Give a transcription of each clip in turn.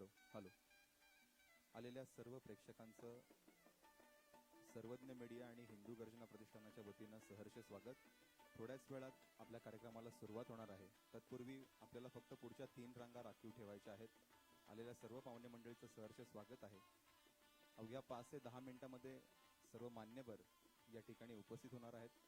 Hello hello आलेल्या सर्व प्रेक्षकांचं सर्वज्ञ मीडिया आणि हिंदू गर्जना प्रतिष्ठानाच्या वतीनं सहर्ष स्वागत. थोड्याच वेळात आपल्या कार्यक्रमाला सुरुवात होणार आहे. तत्पूर्वी आपल्याला फक्त पुढच्या 3 रांगा राखीव ठेवायच्या आहेत. आलेल्या सर्व पाहुणे मंडळीचं सहर्ष स्वागत आहे. अवघ्या 5 ते 10 मिनिटांमध्ये सर्व मान्यवर या ठिकाणी उपस्थित होणार आहेत.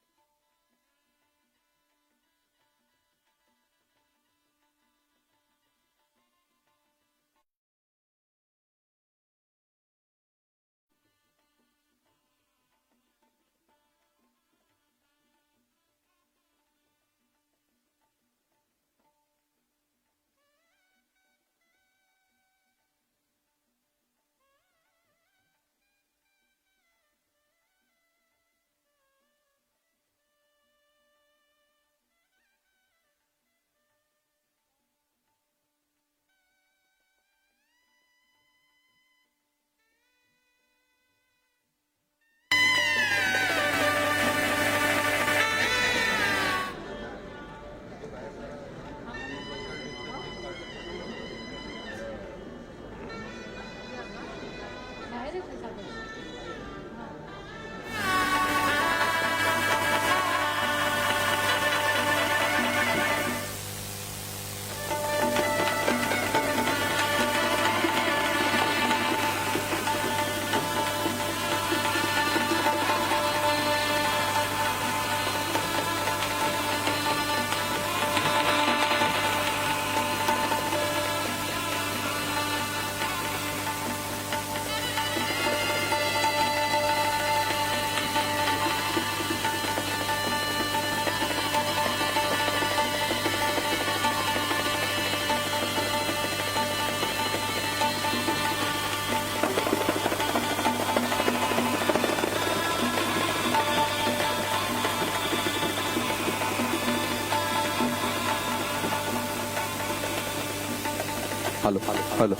हॅलो हॅलो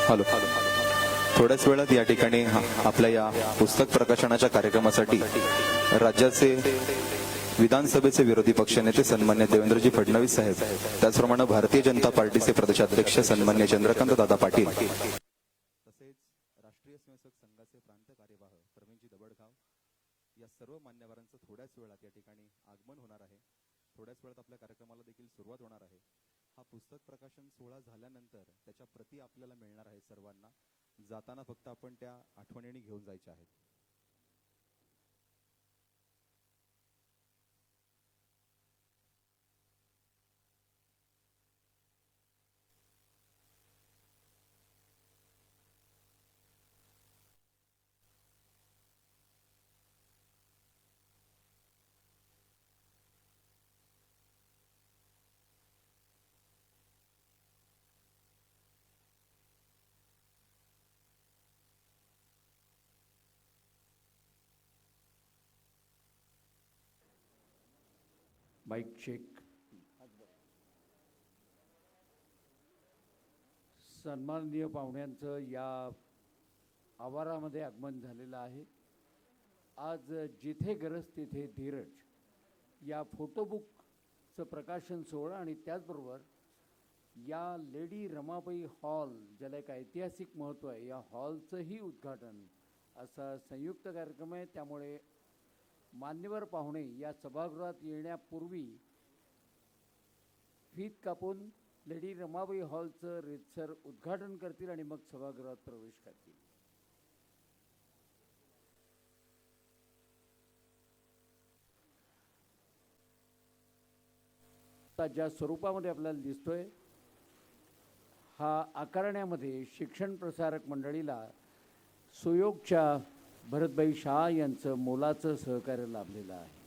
हॅलो हॅलो थोड्याच वेळात या ठिकाणी आपल्या या पुस्तक प्रकाशनाच्या कार्यक्रमासाठी राज्याचे विधानसभेचे विरोधी पक्षनेते सन्मान्य देवेंद्रजी फडणवीस साहेब, त्याचप्रमाणे भारतीय जनता पार्टीचे प्रदेशाध्यक्ष सन्मान्य चंद्रकांत दादा पाटील, तसेच राष्ट्रीय स्वयंसेवक संघाचे प्रांत कार्यवाह प्रवीणजी दबडगाव या सर्व मान्यवरांचं थोड्याच वेळात या ठिकाणी आगमन होणार आहे. थोड्याच वेळात आपल्या कार्यक्रमाला देखील सुरुवात होणार आहे. हा पुस्तक प्रकाशन सोहळा झाल्यानंतर त्याच्या प्रती आपल्याला मिळणार आहे. सर्वांना जाताना फक्त आपण त्या आठवणी घेऊन जायच्या आहेत. Mic check. सन्माननीय पाहुण्यांचं या आवारामध्ये आगमन झालेलं आहे. आज जिथे गरज तिथे धीरज या फोटोबुकचं प्रकाशन सोहळा आणि त्याचबरोबर या लेडी रमाबाई हॉल, ज्याला एक ऐतिहासिक महत्त्व आहे, या हॉलचंही उद्घाटन असा संयुक्त कार्यक्रम आहे. त्यामुळे मान्यवर पाहुणे या सभागृहात येण्यापूर्वी फीत कापून लेडी रमाबाई हॉलचं रीतसर उद्घाटन करतील आणि मग सभागृहात प्रवेश करतील. आता ज्या स्वरूपामध्ये आपल्याला दिसतोय, हा आकारण्यामध्ये शिक्षण प्रसारक मंडळीला सुयोगच्या भरतभाई शाह यांचं मोलाचं सहकार्य लाभलेलं आहे.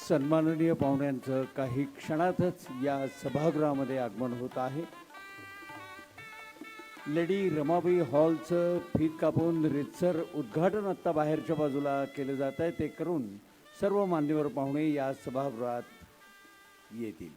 सन्माननीय पाहुण्यांचं काही क्षणातच या सभागृहामध्ये आगमन होत आहे. लेडी रमाबाई हॉलचं फीत कापून रितसर उद्घाटन आत्ता बाहेरच्या बाजूला केलं जात आहे. ते करून सर्व मान्यवर पाहुणे या सभागृहात येतील.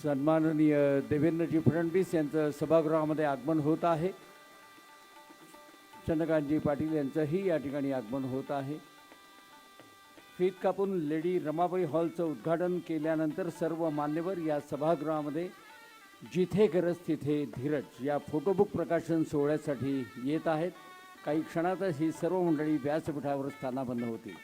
सन्माननीय देवेंद्रजी फडणवीस यांचं सभागृहामध्ये आगमन होत आहे. चंद्रकांतजी पाटील यांचंही या ठिकाणी आगमन होत आहे. फीत कापून लेडी रमाबाई हॉलचं उद्घाटन केल्यानंतर सर्व मान्यवर या सभागृहामध्ये जिथे गरज तिथे धीरज या फोटोबुक प्रकाशन सोहळ्यासाठी येत आहेत. काही क्षणातच ही सर्व मंडळी व्यासपीठावर स्थानापन्न होतील.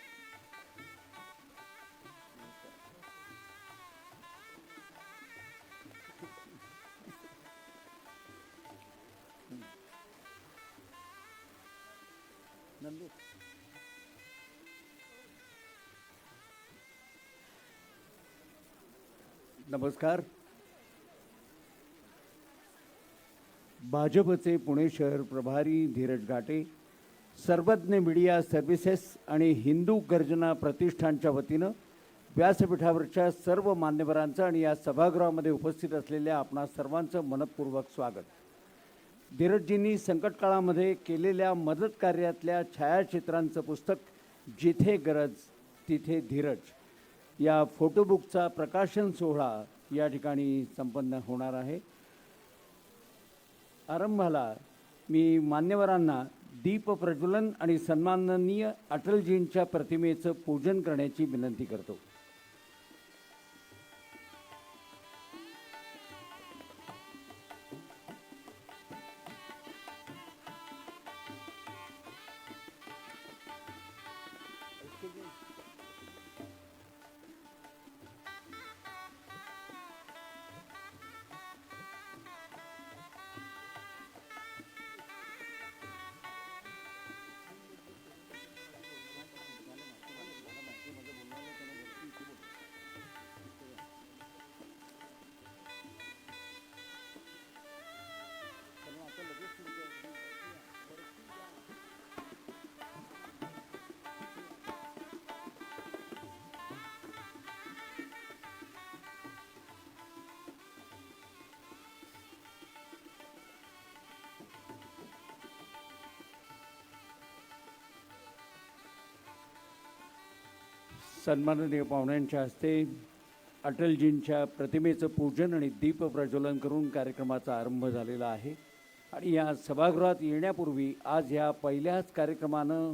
नमस्कार. भाजपचे पुणे शहर प्रभारी धीरज घाटे, सर्वज्ञ मीडिया सर्व्हिसेस आणि हिंदू गर्जना प्रतिष्ठानच्या वतीनं व्यासपीठावरच्या सर्व मान्यवरांचं आणि या सभागृहामध्ये उपस्थित असलेल्या आपणा सर्वांचं मनपूर्वक स्वागत. धीरजजींनी संकटकाळामध्ये केलेल्या मदत कार्यातल्या छायाचित्रांचं पुस्तक जिथे गरज तिथे धीरज या फोटोबुकचा प्रकाशन सोहळा या ठिकाणी संपन्न होणार आहे. आरंभाला मी मान्यवरांना दीप प्रज्वलन आणि सन्माननीय अटलजींच्या प्रतिमेचं पूजन करण्याची विनंती करतो. सन्माननीय पाहुण्यांच्या हस्ते अटलजींच्या प्रतिमेचं पूजन आणि दीप प्रज्वलन करून कार्यक्रमाचा आरंभ झालेला आहे. आणि या सभागृहात येण्यापूर्वी आज ह्या पहिल्याच कार्यक्रमानं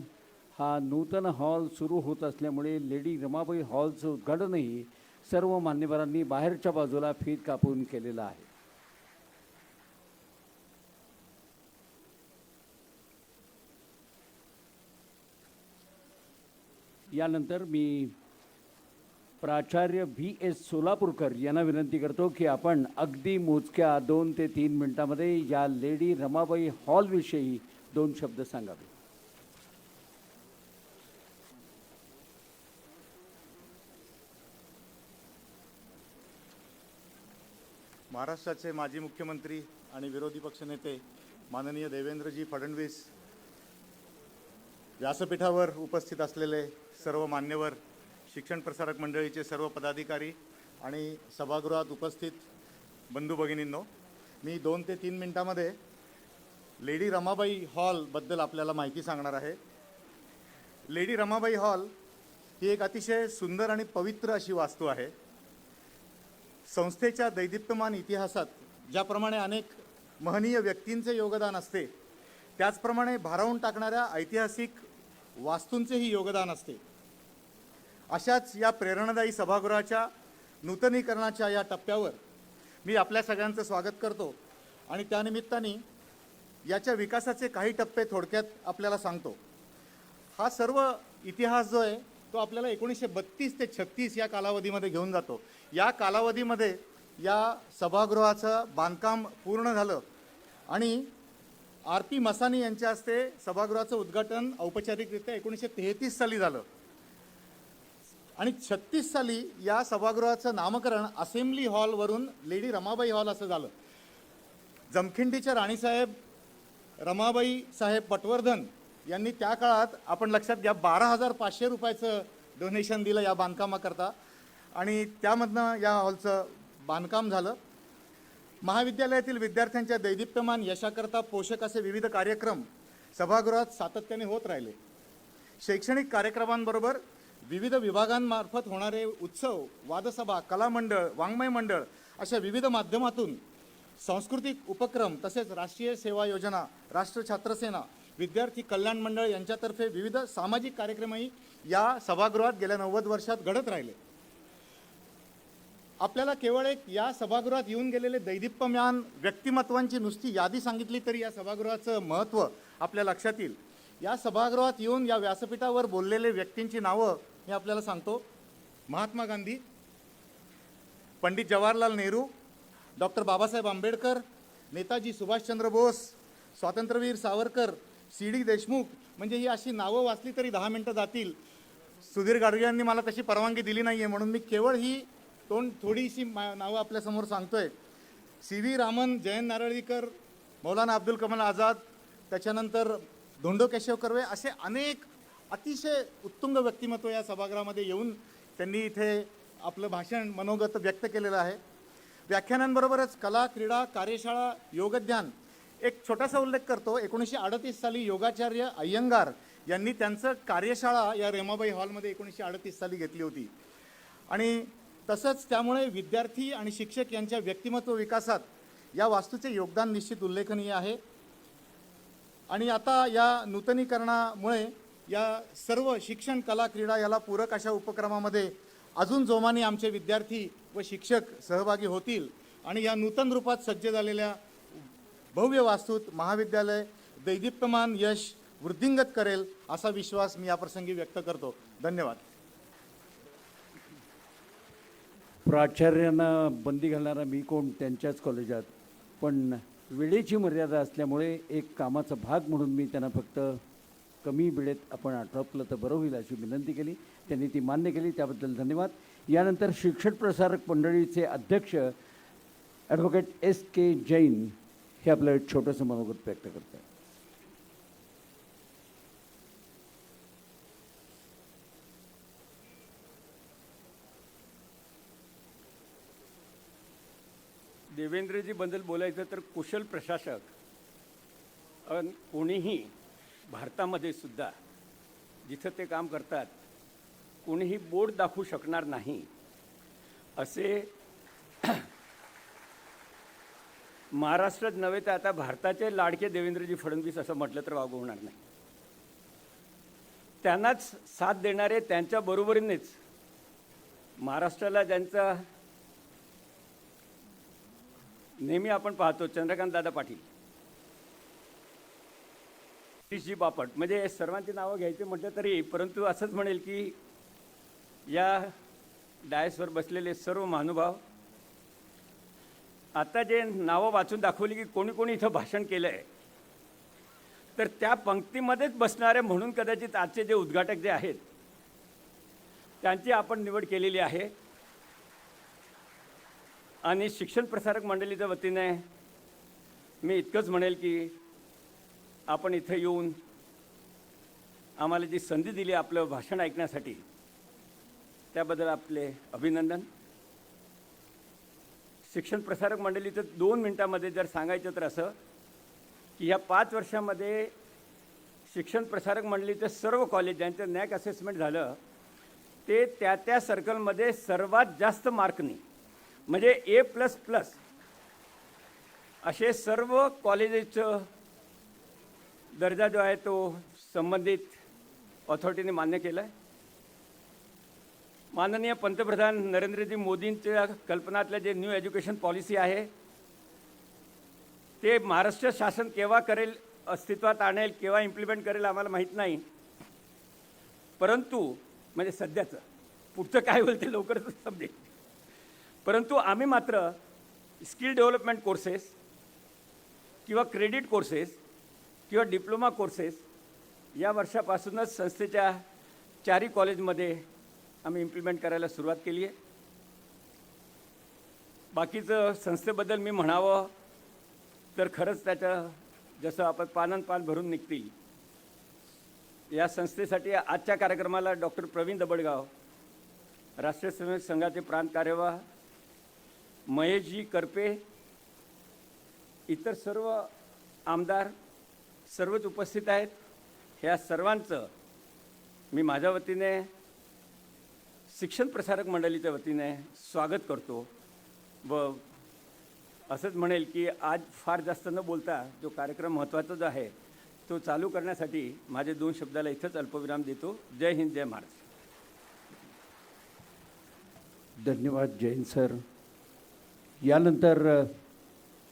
हा नूतन हॉल सुरू होत असल्यामुळे लेडी रमाबाई हॉलचं उद्घाटनही सर्व मान्यवरांनी बाहेरच्या बाजूला फीत कापून केलेलं आहे. यानंतर मी प्राचार्य V.S. सोलापूरकर यांना विनंती करतो की आपण अगदी मोजक्या 2 ते 3 मिनिटांमध्ये या लेडी रमाबाई हॉलविषयी 2 शब्द सांगावे. महाराष्ट्राचे माजी मुख्यमंत्री आणि विरोधी पक्षनेते माननीय देवेंद्रजी फडणवीस, व्यासपीठावर उपस्थित असलेले सर्व मान्यवर, शिक्षण प्रसारक मंडळीचे सर्व पदाधिकारी आणि सभागृहात उपस्थित बंधू भगिनींनो, मी 2 ते 3 मिनिटांमध्ये लेडी रमाबाई हॉलबद्दल आपल्याला माहिती सांगणार आहे. लेडी रमाबाई हॉल ही एक अतिशय सुंदर आणि पवित्र अशी वास्तू आहे. संस्थेच्या दैदिप्यमान इतिहासात ज्याप्रमाणे अनेक महनीय व्यक्तींचे योगदान असते, त्याचप्रमाणे भारावून टाकणाऱ्या ऐतिहासिक वास्तूंचेही योगदान असते. अशाच या प्रेरणादायी सभागृहाच्या नूतनीकरणाच्या या टप्प्यावर मी आपल्या सगळ्यांचं स्वागत करतो आणि त्यानिमित्ताने याच्या विकासाचे काही टप्पे थोडक्यात आपल्याला सांगतो. हा सर्व इतिहास जो आहे तो आपल्याला 1932 ते 36 या कालावधीमध्ये घेऊन जातो. या कालावधीमध्ये या सभागृहाचं बांधकाम पूर्ण झालं आणि RP मसानी यांच्या हस्ते सभागृहाचं उद्घाटन औपचारिकरित्या 1933 साली झालं आणि 36 साली या सभागृहाचं नामकरण असेंब्ली हॉलवरून लेडी रमाबाई हॉल असं झालं. जमखिंडीच्या राणीसाहेब रमाबाई साहेब पटवर्धन यांनी त्या काळात, आपण लक्षात घ्या, 12,500 रुपयाचं डोनेशन दिलं या बांधकामाकरता आणि त्यामधनं या हॉलचं बांधकाम झालं. महाविद्यालयातील विद्यार्थ्यांच्या दैदिप्यमान यशाकरता पोषक असे विविध कार्यक्रम सभागृहात सातत्याने होत राहिले. शैक्षणिक कार्यक्रमांबरोबर विविध विभागांमार्फत होणारे उत्सव, वादसभा, कलामंडळ, वाङ्मय मंडळ अशा विविध माध्यमातून सांस्कृतिक उपक्रम तसेच राष्ट्रीय सेवा योजना, राष्ट्र छात्रसेना, विद्यार्थी कल्याण मंडळ यांच्यातर्फे विविध सामाजिक कार्यक्रमही या सभागृहात गेल्या 90 वर्षात घडत राहिले. आपल्याला केवळ एक या सभागृहात येऊन गेलेले दैदिप्यमान व्यक्तिमत्वांची नुसती यादी सांगितली तरी या सभागृहाचं महत्त्व आपल्या लक्षात येईल. या सभागृहात येऊन या व्यासपीठावर बोललेले व्यक्तींची नावं मी आपल्याला सांगतो. महात्मा गांधी, पंडित जवाहरलाल नेहरू, डॉक्टर बाबासाहेब आंबेडकर, नेताजी सुभाषचंद्र बोस, स्वातंत्र्यवीर सावरकर, CD देशमुख. म्हणजे ही अशी नावं वाचली तरी 10 मिनिटं जातील. सुधीर गाडगे यांनी मला तशी परवानगी दिली नाही आहे म्हणून मी केवळ ही थोडीशी नावं आपल्यासमोर सांगतोय. CV रामन, जयंत नारळीकर, मौलाना अब्दुल कमाल आझाद, त्याच्यानंतर धोंडो केशव कर्वे असे अनेक अतिशय उत्तुंग व्यक्तिमत्व या सभागृहामध्ये येऊन त्यांनी इथे आपलं भाषण, मनोगत व्यक्त केलेलं आहे. व्याख्यानांबरोबरच कला, क्रीडा, कार्यशाळा, योगध्यान. एक छोटासा उल्लेख करतो. 1938 साली योगाचार्य अय्यंगार यांनी त्यांचं कार्यशाळा या रमाबाई हॉलमध्ये 1938 साली घेतली होती आणि तसंच त्यामुळे विद्यार्थी आणि शिक्षक यांच्या व्यक्तिमत्व विकासात या वास्तूचे योगदान निश्चित उल्लेखनीय आहे. आणि आता या नूतनीकरणामुळे या सर्व शिक्षण, कला, क्रीडा याला पूरक अशा उपक्रमामध्ये अजून जोमाने आमचे विद्यार्थी व शिक्षक सहभागी होतील आणि या नूतन रूपात सज्ज झालेल्या भव्य वास्तूत महाविद्यालय दैदिप्यमान यश वृद्धिंगत करेल असा विश्वास मी याप्रसंगी व्यक्त करतो. धन्यवाद. प्राचार्यांना बंदी घालणारा मी कोण त्यांच्याच कॉलेजात, पण वेळेची मर्यादा असल्यामुळे एक कामाचा भाग म्हणून मी त्यांना फक्त कमी वेळेत आपण आटोपलं तर बरं होईल अशी विनंती केली. त्यांनी ती मान्य केली, त्याबद्दल धन्यवाद. यानंतर शिक्षण प्रसारक मंडळीचे अध्यक्ष ॲडव्होकेट SK जैन हे आपलं एक छोटंसं मनोगत व्यक्त करत आहे. देवेंद्रजीबद्दल बोलायचं तर कुशल प्रशासक कोणीही भारतामध्ये सुद्धा जिथं ते काम करतात कोणीही बोट दाखवू शकणार नाही असे महाराष्ट्रात नव्हे तर आता भारताचे लाडके देवेंद्रजी फडणवीस असं म्हटलं तर वावगं होणार नाही. त्यांनाच साथ देणारे, त्यांच्या बरोबरीनेच महाराष्ट्राला ज्यांचा नेहमी आपण पाहतो चंद्रकांत दादा पाटील, सतीशजी बापट, म्हणजे सर्वांची नावं घ्यायची म्हटलं तरी, परंतु असंच म्हणेल की या डायसवर बसलेले सर्व महानुभाव, आता जे नावं वाचून दाखवली की कोणी कोणी इथं भाषण केलं आहे, तर त्या पंक्तीमध्येच बसणारे म्हणून कदाचित आजचे जे उद्घाटक जे आहेत त्यांची आपण निवड केलेली आहे. आणि शिक्षण प्रसारक मंडळीच्या वतीने मी इतकंच म्हणेल की आपण इथं येऊन आम्हाला जी संधी दिली आपलं भाषण ऐकण्यासाठी त्याबद्दल आपले अभिनंदन. शिक्षण प्रसारक मंडळीचं 2 मिनिटांमध्ये जर सांगायचं तर असं की ह्या 5 वर्षामध्ये शिक्षण प्रसारक मंडळीचे सर्व कॉलेज ज्यांचं नॅक असेसमेंट झालं ते त्या सर्कलमध्ये सर्वात जास्त मार्कनी म्हणजे A++ असे सर्व कॉलेजेसचं दर्जा जो आहे तो संबंधित ऑथॉरिटीने मान्य केला आहे. माननीय पंतप्रधान नरेंद्रजी मोदींच्या कल्पनातलं जे न्यू एज्युकेशन पॉलिसी आहे ते महाराष्ट्र शासन केव्हा करेल, अस्तित्वात आणेल, केव्हा इम्प्लिमेंट करेल आम्हाला माहीत नाही. परंतु म्हणजे सध्याचं पुढचं काय होईल ते लवकरच समजेल. परंतु आम्ही मात्र स्किल डेव्हलपमेंट कोर्सेस किंवा क्रेडिट कोर्सेस किंवा डिप्लोमा कोर्सेस या वर्षापासूनच संस्थेच्या 4 कॉलेजमध्ये आम्ही इम्प्लिमेंट करायला सुरुवात केली आहे. बाकीचं संस्थेबद्दल मी म्हणावं तर खरंच त्याचं जसं आपण पान भरून निघतील. या संस्थेसाठी आजच्या कार्यक्रमाला डॉक्टर प्रवीण दबडगाव, राष्ट्रीय स्वयंसेवक संघाचे प्रांत कार्यवाह, महेशजी करपे, इतर सर्व आमदार सर्वच उपस्थित आहेत. ह्या सर्वांचं मी माझ्या वतीने शिक्षण प्रसारक मंडळीच्या वतीने स्वागत करतो व असंच म्हणेल की आज फार जास्त न बोलता जो कार्यक्रम महत्त्वाचा जो आहे तो चालू करण्यासाठी माझे 2 शब्दाला इथंच अल्पविराम देतो. जय हिंद, जय महाराष्ट्र. धन्यवाद जैन सर. यानंतर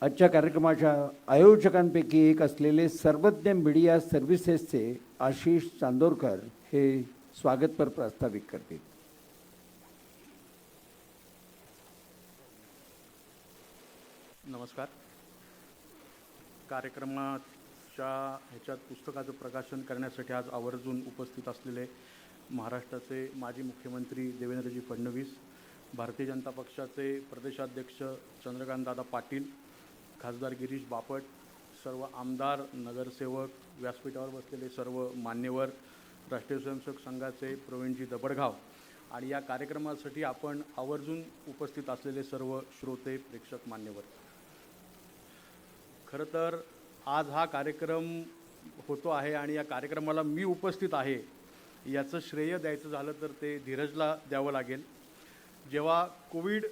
आजच्या कार्यक्रमाच्या आयोजकांपैकी एक असलेले सर्वज्ञ मीडिया सर्व्हिसेसचे आशिष चांदोरकर हे स्वागतपर प्रस्तावित करतील. नमस्कार. कार्यक्रमाच्या ह्याच्यात पुस्तकाचं प्रकाशन करण्यासाठी आज आवर्जून उपस्थित असलेले महाराष्ट्राचे माजी मुख्यमंत्री देवेंद्रजी फडणवीस, भारतीय जनता पक्षाचे प्रदेशाध्यक्ष चंद्रकांतदादा पाटील, खासदार गिरीश बापट, सर्व आमदार, नगरसेवक, व्यासपीठावर बसलेले सर्व मान्यवर, राष्ट्रीय स्वयंसेवक संघाचे प्रवीणजी दबडगाव आणि या कार्यक्रमासाठी आपण आवर्जून उपस्थित असलेले सर्व श्रोते, प्रेक्षक, मान्यवर. खरं तर आज हा कार्यक्रम होतो आहे आणि या कार्यक्रमाला मी उपस्थित आहे याचं श्रेय द्यायचं झालं तर ते धीरजला द्यावं लागेल. जेव्हा कोविड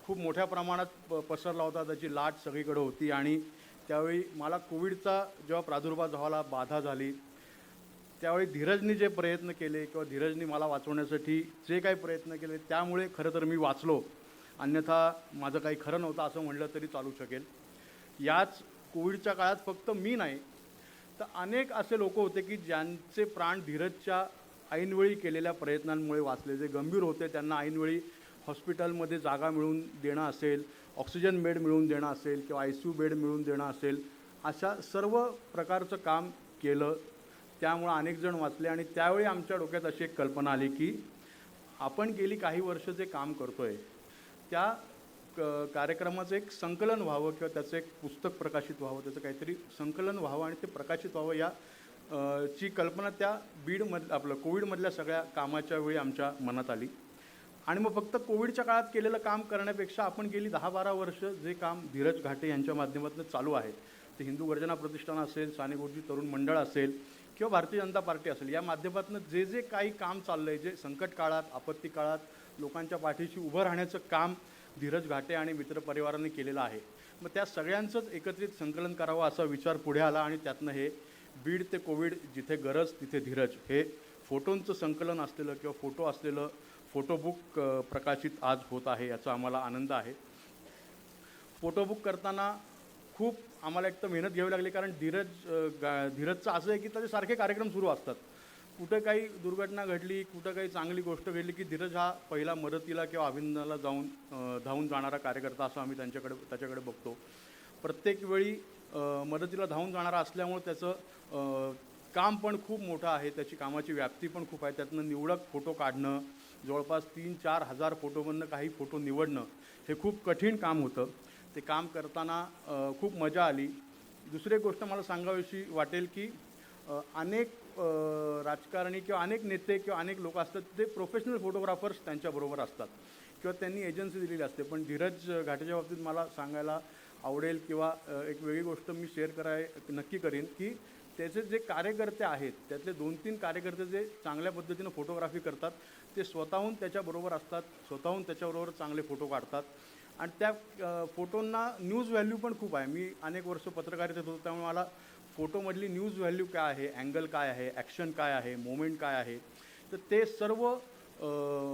खूप मोठ्या प्रमाणात पसरला होता, त्याची लाट सगळीकडे होती आणि त्यावेळी मला कोविडचा जेव्हा प्रादुर्भाव झाला, बाधा झाली, त्यावेळी धीरजनी जे प्रयत्न केले किंवा धीरजनी मला वाचवण्यासाठी जे काही प्रयत्न केले त्यामुळे खरं तर मी वाचलो. अन्यथा माझं काही खरं नव्हतं असं म्हटलं तरी चालू शकेल. याच कोविडच्या काळात फक्त मी नाही तर अनेक असे लोक होते की ज्यांचे प्राण धीरजच्या ऐनवेळी केलेल्या प्रयत्नांमुळे वाचले. जे गंभीर होते त्यांना ऐनवेळी हॉस्पिटलमध्ये जागा मिळवून देणं असेल, ऑक्सिजन बेड मिळवून देणं असेल किंवा ICU बेड मिळवून देणं असेल, अशा सर्व प्रकारचं काम केलं. त्यामुळं अनेक जण वाचले आणि त्यावेळी आमच्या डोक्यात अशी एक कल्पना आली की आपण गेली काही वर्ष जे काम करतो आहे त्या कार्यक्रमाचं एक संकलन व्हावं किंवा त्याचं एक पुस्तक प्रकाशित व्हावं, त्याचं काहीतरी संकलन व्हावं आणि ते प्रकाशित व्हावं या ची कल्पना त्या आपलं कोविडमधल्या सगळ्या कामाच्या वेळी आमच्या मनात आली. आणि मग फक्त कोविडच्या काळात केलेलं काम करण्यापेक्षा आपण गेली 10-12 वर्ष जे काम धीरज घाटे यांच्या माध्यमातून चालू आहे ते हिंदू गर्जना प्रतिष्ठान असेल, साने गुरुजी तरुण मंडळ असेल किंवा भारतीय जनता पार्टी असेल, या माध्यमातून जे काही काम चाललं आहे, जे संकट काळात, आपत्ती काळात लोकांच्या पाठीशी उभं राहण्याचं काम धीरज घाटे आणि मित्रपरिवाराने केलेलं आहे. मग त्या सगळ्यांचंच एकत्रित संकलन करावं असा विचार पुढे आला आणि त्यातनं हे बीड ते कोविड, जिथे गरज तिथे धीरज हे फोटोंचं संकलन असलेलं किंवा फोटो असलेलं फोटोबुक प्रकाशित आज होत आहे. याचा आम्हाला आनंद आहे. फोटोबुक करताना खूप आम्हाला एक तर मेहनत घ्यावी लागली, कारण धीरजचं असं आहे की त्याचे सारखे कार्यक्रम सुरू असतात. कुठं काही दुर्घटना घडली, कुठं काही चांगली गोष्ट घडली की धीरज हा पहिला मदतीला किंवा अभिनंदनाला धावून जाणारा कार्यकर्ता असं आम्ही त्याच्याकडे बघतो. प्रत्येक वेळी मदतीला धावून जाणारा असल्यामुळे त्याचं काम पण खूप मोठं आहे, त्याची कामाची व्याप्ती पण खूप आहे. त्यातनं निवडक फोटो काढणं, जवळपास 3-4 हजार फोटोमधनं काही फोटो निवडणं हे खूप कठीण काम होतं. ते काम करताना खूप मजा आली. दुसरी एक गोष्ट मला सांगावीशी वाटेल की अनेक राजकारणी किंवा अनेक नेते किंवा अनेक लोक असतात ते प्रोफेशनल फोटोग्राफर्स त्यांच्याबरोबर असतात किंवा त्यांनी एजन्सी दिलेली असते. पण धीरज घाटेच्या बाबतीत मला सांगायला आवडेल किंवा एक वेगळी गोष्ट मी शेअर नक्की करीन की त्याचे जे कार्यकर्ते आहेत त्यातले 2-3 कार्यकर्ते जे चांगल्या पद्धतीनं फोटोग्राफी करतात ते स्वतःहून त्याच्याबरोबर असतात, स्वतःहून त्याच्याबरोबर चांगले फोटो काढतात आणि त्या फोटोंना न्यूज व्हॅल्यू पण खूप आहे. मी अनेक वर्ष पत्रकारितेत होतो त्यामुळे मला फोटोमधली न्यूज व्हॅल्यू काय आहे, अँगल काय आहे, ॲक्शन काय आहे, मोमेंट काय आहे, तर ते सर्व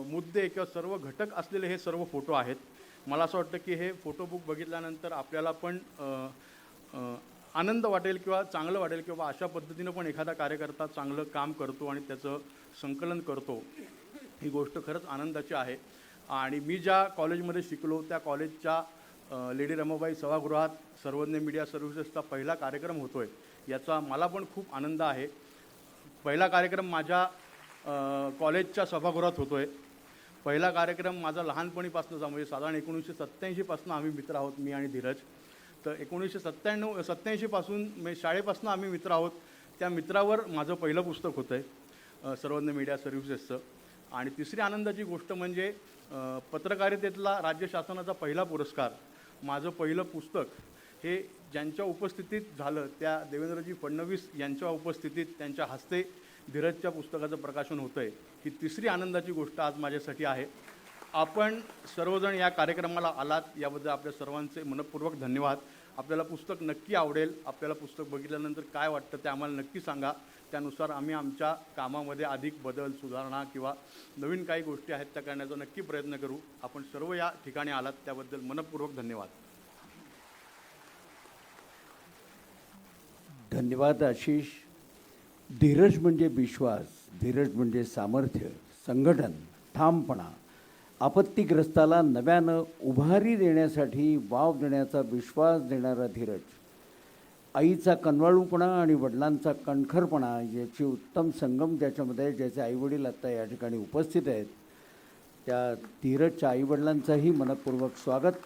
मुद्दे किंवा सर्व घटक असलेले हे सर्व फोटो आहेत. मला असं वाटतं की हे फोटो बुक बघितल्यानंतर आपल्याला पण आनंद वाटेल किंवा चांगलं वाटेल किंवा अशा पद्धतीनं पण एखादा कार्यकर्ता चांगलं काम करतो आणि त्याचं संकलन करतो, ही गोष्ट खरंच आनंदाची आहे. आणि मी ज्या कॉलेजमध्ये शिकलो त्या कॉलेजच्या लेडी रमाबाई सभागृहात सर्वज्ञ मीडिया सर्व्हिसेसचा पहिला कार्यक्रम होतो आहे याचा मला पण खूप आनंद आहे. पहिला कार्यक्रम माझ्या कॉलेजच्या सभागृहात होतो आहे. पहिला कार्यक्रम माझा लहानपणीपासूनचा म्हणजे साधारण 1987पासून आम्ही मित्र आहोत मी आणि धीरज. तर 1987पासून म्हणजे शाळेपासून आम्ही मित्र आहोत. त्या मित्रावर माझं पहिलं पुस्तक होतं आहे सर्वज्ञ मीडिया सर्व्हिसेसचं. आणि तिसरी आनंदाची गोष्ट म्हणजे पत्रकारितेतला राज्य शासनाचा पहिला पुरस्कार, माझं पहिलं पुस्तक हे ज्यांच्या उपस्थितीत झालं त्या देवेंद्रजी फडणवीस यांच्या उपस्थितीत त्यांच्या हस्ते धीरजच्या पुस्तकाचं प्रकाशन होतं आहे. ही तिसरी आनंदाची गोष्ट आज माझ्यासाठी आहे. आपण सर्वजण या कार्यक्रमाला आलात याबद्दल आपल्या सर्वांचे मनपूर्वक धन्यवाद. आपल्याला पुस्तक नक्की आवडेल. आपल्याला पुस्तक बघितल्यानंतर काय वाटतं ते आम्हाला नक्की सांगा. त्यानुसार आम्ही आमच्या कामामध्ये अधिक बदल, सुधारणा किंवा नवीन काही गोष्टी आहेत त्या करण्याचा नक्की प्रयत्न करू. आपण सर्व या ठिकाणी आलात त्याबद्दल मनपूर्वक धन्यवाद. धन्यवाद आशिष. धीरज म्हणजे विश्वास, धीरज म्हणजे सामर्थ्य, संघटन, ठामपणा, आपत्तीग्रस्ताला नव्यानं उभारी देण्यासाठी वाव देण्याचा विश्वास देणारा धीरज, आईचा कनवाळूपणा आणि वडिलांचा कणखरपणा याची उत्तम संगम ज्याच्यामध्ये ज्याचे आईवडील आत्ता या ठिकाणी उपस्थित आहेत त्या धीरजच्या आईवडिलांचंही मनपूर्वक स्वागत.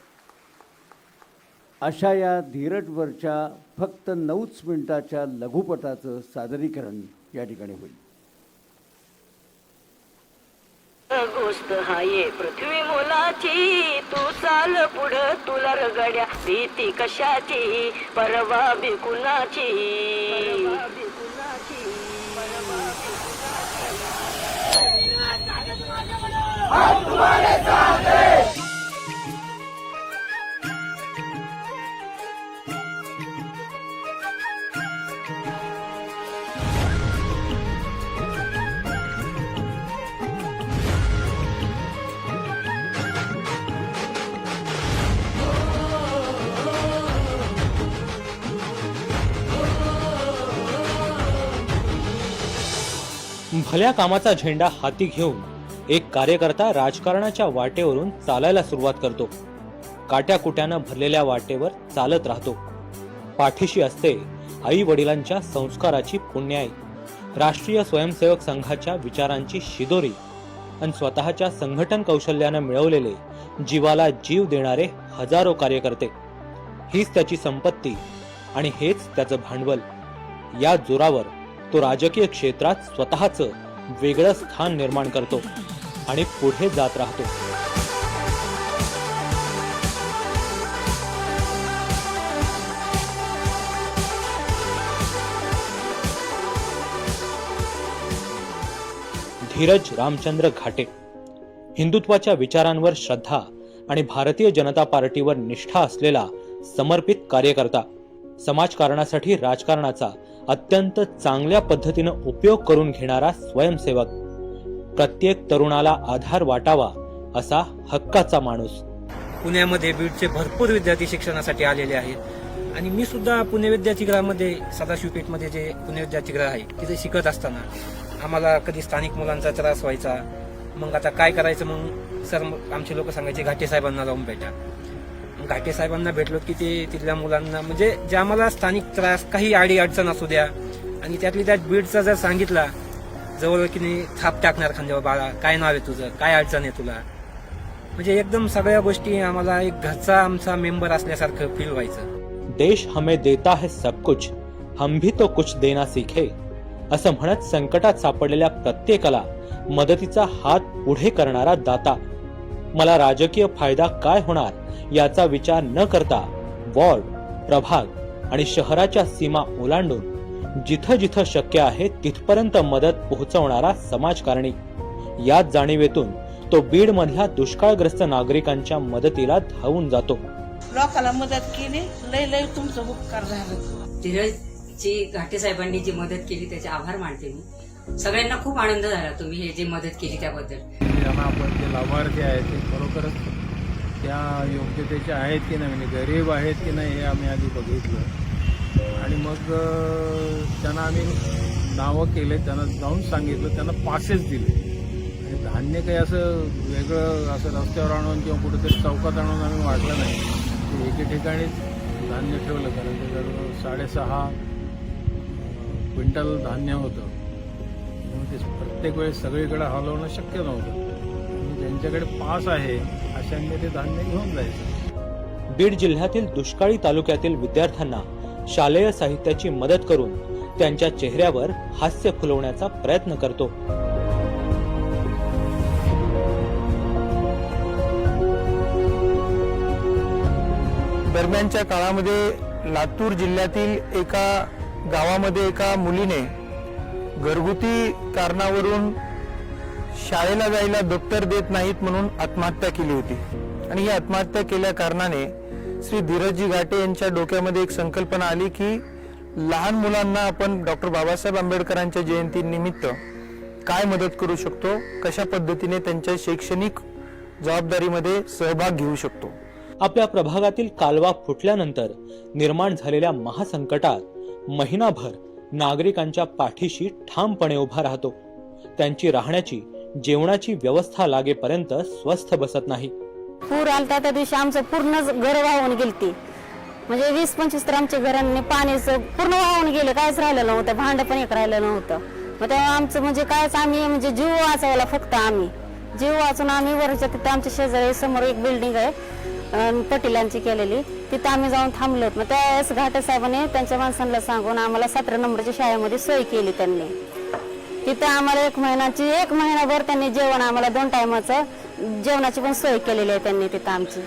अशा या धीरजवरच्या फक्त 9 मिनिटाच्या लघुपटाचं सादरीकरण या ठिकाणी होईल. गोष्ट हाये पृथ्वी मोलाची, तू चाल पुढं तुला रगड्या भीती कशाची, परवा बी कुणाची. भल्या कामाचा झेंडा हाती घेऊन एक कार्यकर्ता राजकारणाच्या वाटेवरून चालायला सुरुवात करतो. काट्याकुट्यानं भरलेल्या वाटेवर चालत राहतो. पाठीशी असते आई वडिलांच्या संस्काराची पुण्याई, राष्ट्रीय स्वयंसेवक संघाच्या विचारांची शिदोरी आणि स्वतःच्या संघटन कौशल्यानं मिळवलेले जीवाला जीव देणारे हजारो कार्यकर्ते. हीच त्याची संपत्ती आणि हेच त्याचं भांडवल. या जोरावर तो राजकीय क्षेत्रात स्वतःचं वेगळं स्थान निर्माण करतो आणि पुढे जात राहतो. धीरज रामचंद्र घाटे हिंदुत्वाच्या विचारांवर श्रद्धा आणि भारतीय जनता पार्टीवर निष्ठा असलेला समर्पित कार्यकर्ता. समाजकारणासाठी राजकारणाचा अत्यंत चांगल्या पद्धतीनं उपयोग करून घेणारा स्वयंसेवक. प्रत्येक तरुणाला आधार वाटावा असा हक्काचा माणूस. पुण्यामध्ये बीडचे भरपूर विद्यार्थी शिक्षणासाठी आलेले आहेत आणि मी सुद्धा पुणे विद्यार्थीगृहामध्ये सदाशिवपेठमध्ये जे पुणे विद्यार्थीगृह आहे तिथे शिकत असताना आम्हाला कधी स्थानिक मुलांचा त्रास व्हायचा. मग आता काय करायचं, मग सर आमचे लोक सांगायचे घाटे साहेबांना जाऊन भेटा. घाटे साहेबांना भेटलो की ते तिथल्या मुलांना म्हणजे जे आम्हाला स्थानिक त्रास काही अडी अडचण असू द्या आणि त्यातली त्यात बीडचा जर सांगितला जवळ की नाही थाप टाकणार खांद्यावर, बाळा काय नाव आहे तुझं, काय अडचण आहे तुला, म्हणजे एकदम सगळ्या गोष्टी आम्हाला एक घरचा आमचा मेंबर असल्यासारखं फील व्हायचं. देश हमें देता है सब कुछ, हम भी तो कुछ देना सीखे, असं म्हणत संकटात सापडलेल्या प्रत्येकाला मदतीचा हात पुढे करणारा दाता. मला राजकीय फायदा काय होणार याचा विचार न करता वॉर्ड, प्रभाग आणि शहराच्या सीमा ओलांडून जिथं जिथं शक्य आहे तिथपर्यंत मदत पोहोचवणारा समाजकारणी. याच जाणीवेतून तो बीड मधल्या दुष्काळग्रस्त नागरिकांच्या मदतीला धावून जातो. लोकांना मदत केली, लय लय तुमचं उपकार झालं. धीरजची घाटे साहेबांनी जी मदत केली त्याचे आभार मानते मी. सगळ्यांना खूप आनंद झाला तुम्ही हे जे मदत केली त्याबद्दल. ज्यांना आपण जे लाभार्थी आहेत ते खरोखरच त्या योग्यतेचे आहेत की नाही, म्हणजे गरीब आहेत की नाही हे आम्ही आधी बघितलं आणि मग त्यांना आम्ही नावं केले, त्यांना जाऊन सांगितलं, त्यांना पासेस दिले आणि धान्य काही असं वेगळं असं रस्त्यावर आणून किंवा कुठेतरी चौकात आणून आम्ही वाटलं नाही. एके ठिकाणीच धान्य ठेवलं, कारण त्याच्यावर 6.5 क्विंटल धान्य होतं. ते प्रत्येक वेळेस सगळीकडे हलवणं शक्य नव्हतं. ज्यांच्याकडे पास आहे अशांनी ते धान्य घेऊन जायचं. बीड जिल्ह्यातील दुष्काळी तालुक्यातील विद्यार्थ्यांना शालेय साहित्याची मदत करून त्यांच्या चेहऱ्यावर हास्य फुलवण्याचा प्रयत्न करतो. दरम्यानच्या काळामध्ये लातूर जिल्ह्यातील एका गावामध्ये एका मुलीने घरगुती कारणावरून शाळेला जायला दप्तर देत नाहीत म्हणून आत्महत्या केली होती. आणि ही आत्महत्या केल्या कारणाने श्री धीरजजी घाटे यांच्या डोक्यामध्ये एक संकल्पना आली की लहान मुलांना आपण डॉक्टर बाबासाहेब आंबेडकरांच्या जयंतीनिमित्त काय मदत करू शकतो, कशा पद्धतीने त्यांच्या शैक्षणिक जबाबदारीमध्ये सहभाग घेऊ शकतो. आपल्या प्रभागातील कालवा फुटल्यानंतर निर्माण झालेल्या महासंकटात महिनाभर नागरिकांच्या पाठीशी ठामपणे उभा राहतो. त्यांची राहण्याची, जेवणाची व्यवस्था लागेपर्यंत स्वस्थ बसत नाही. पूर आलता त्या दिवशी आमचं पूर्ण घर वाहून गेलती. म्हणजे 20-25 तर आमच्या घरांनी पाण्याचं पूर्ण वाहून गेले, कायच राहिलं नव्हतं, भांड पण एक राहिलं नव्हतं. मग तेव्हा आमचं म्हणजे कायच आम्ही म्हणजे जीव वाचवायला फक्त आम्ही जीव वाचून आम्ही वरच्या तिथं आमच्या शेजारी समोर एक बिल्डिंग आहे पटेलांची केलेली, तिथं आम्ही जाऊन थांबलो. मग त्यावेळेस घाटे साहेबांनी त्यांच्या माणसांना सांगून आम्हाला 17 नंबरच्या शाळेमध्ये सोय केली त्यांनी. तिथं आम्हाला 1 महिनाभर त्यांनी जेवण, आम्हाला 2 टायमाचं जेवणाची पण सोय केलेली आहे त्यांनी तिथं आमची.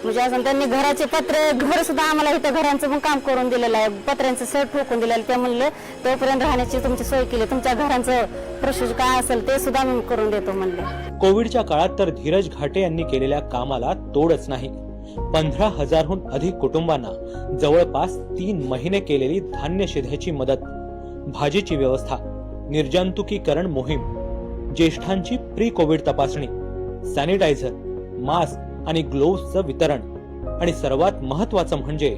म्हणजे अजून त्यांनी घराचे पत्रे, घर सुद्धा आम्हाला इथं घरांचं पण काम करून दिलेलं आहे, पत्र्यांचं सट ठोकून दिलेलं. ते म्हणले तोपर्यंत राहण्याची तुमची सोय केली, तुमच्या घरांचं प्रोसेस काय असेल ते सुद्धा आम्ही करून देतो म्हणले. कोविडच्या काळात तर धीरज घाटे यांनी केलेल्या कामाला तोडच नाही. 15,000हून अधिक कुटुंबांना जवळपास 3 महिने केलेली धान्य शिध्याची मदत, भाजीची व्यवस्था, निर्जंतुकीकरण मोहीम, ज्येष्ठांची प्री कोविड तपासणी, सॅनिटायझर, मास्क आणि ग्लोव्हजचं वितरण आणि सर्वात महत्वाचं म्हणजे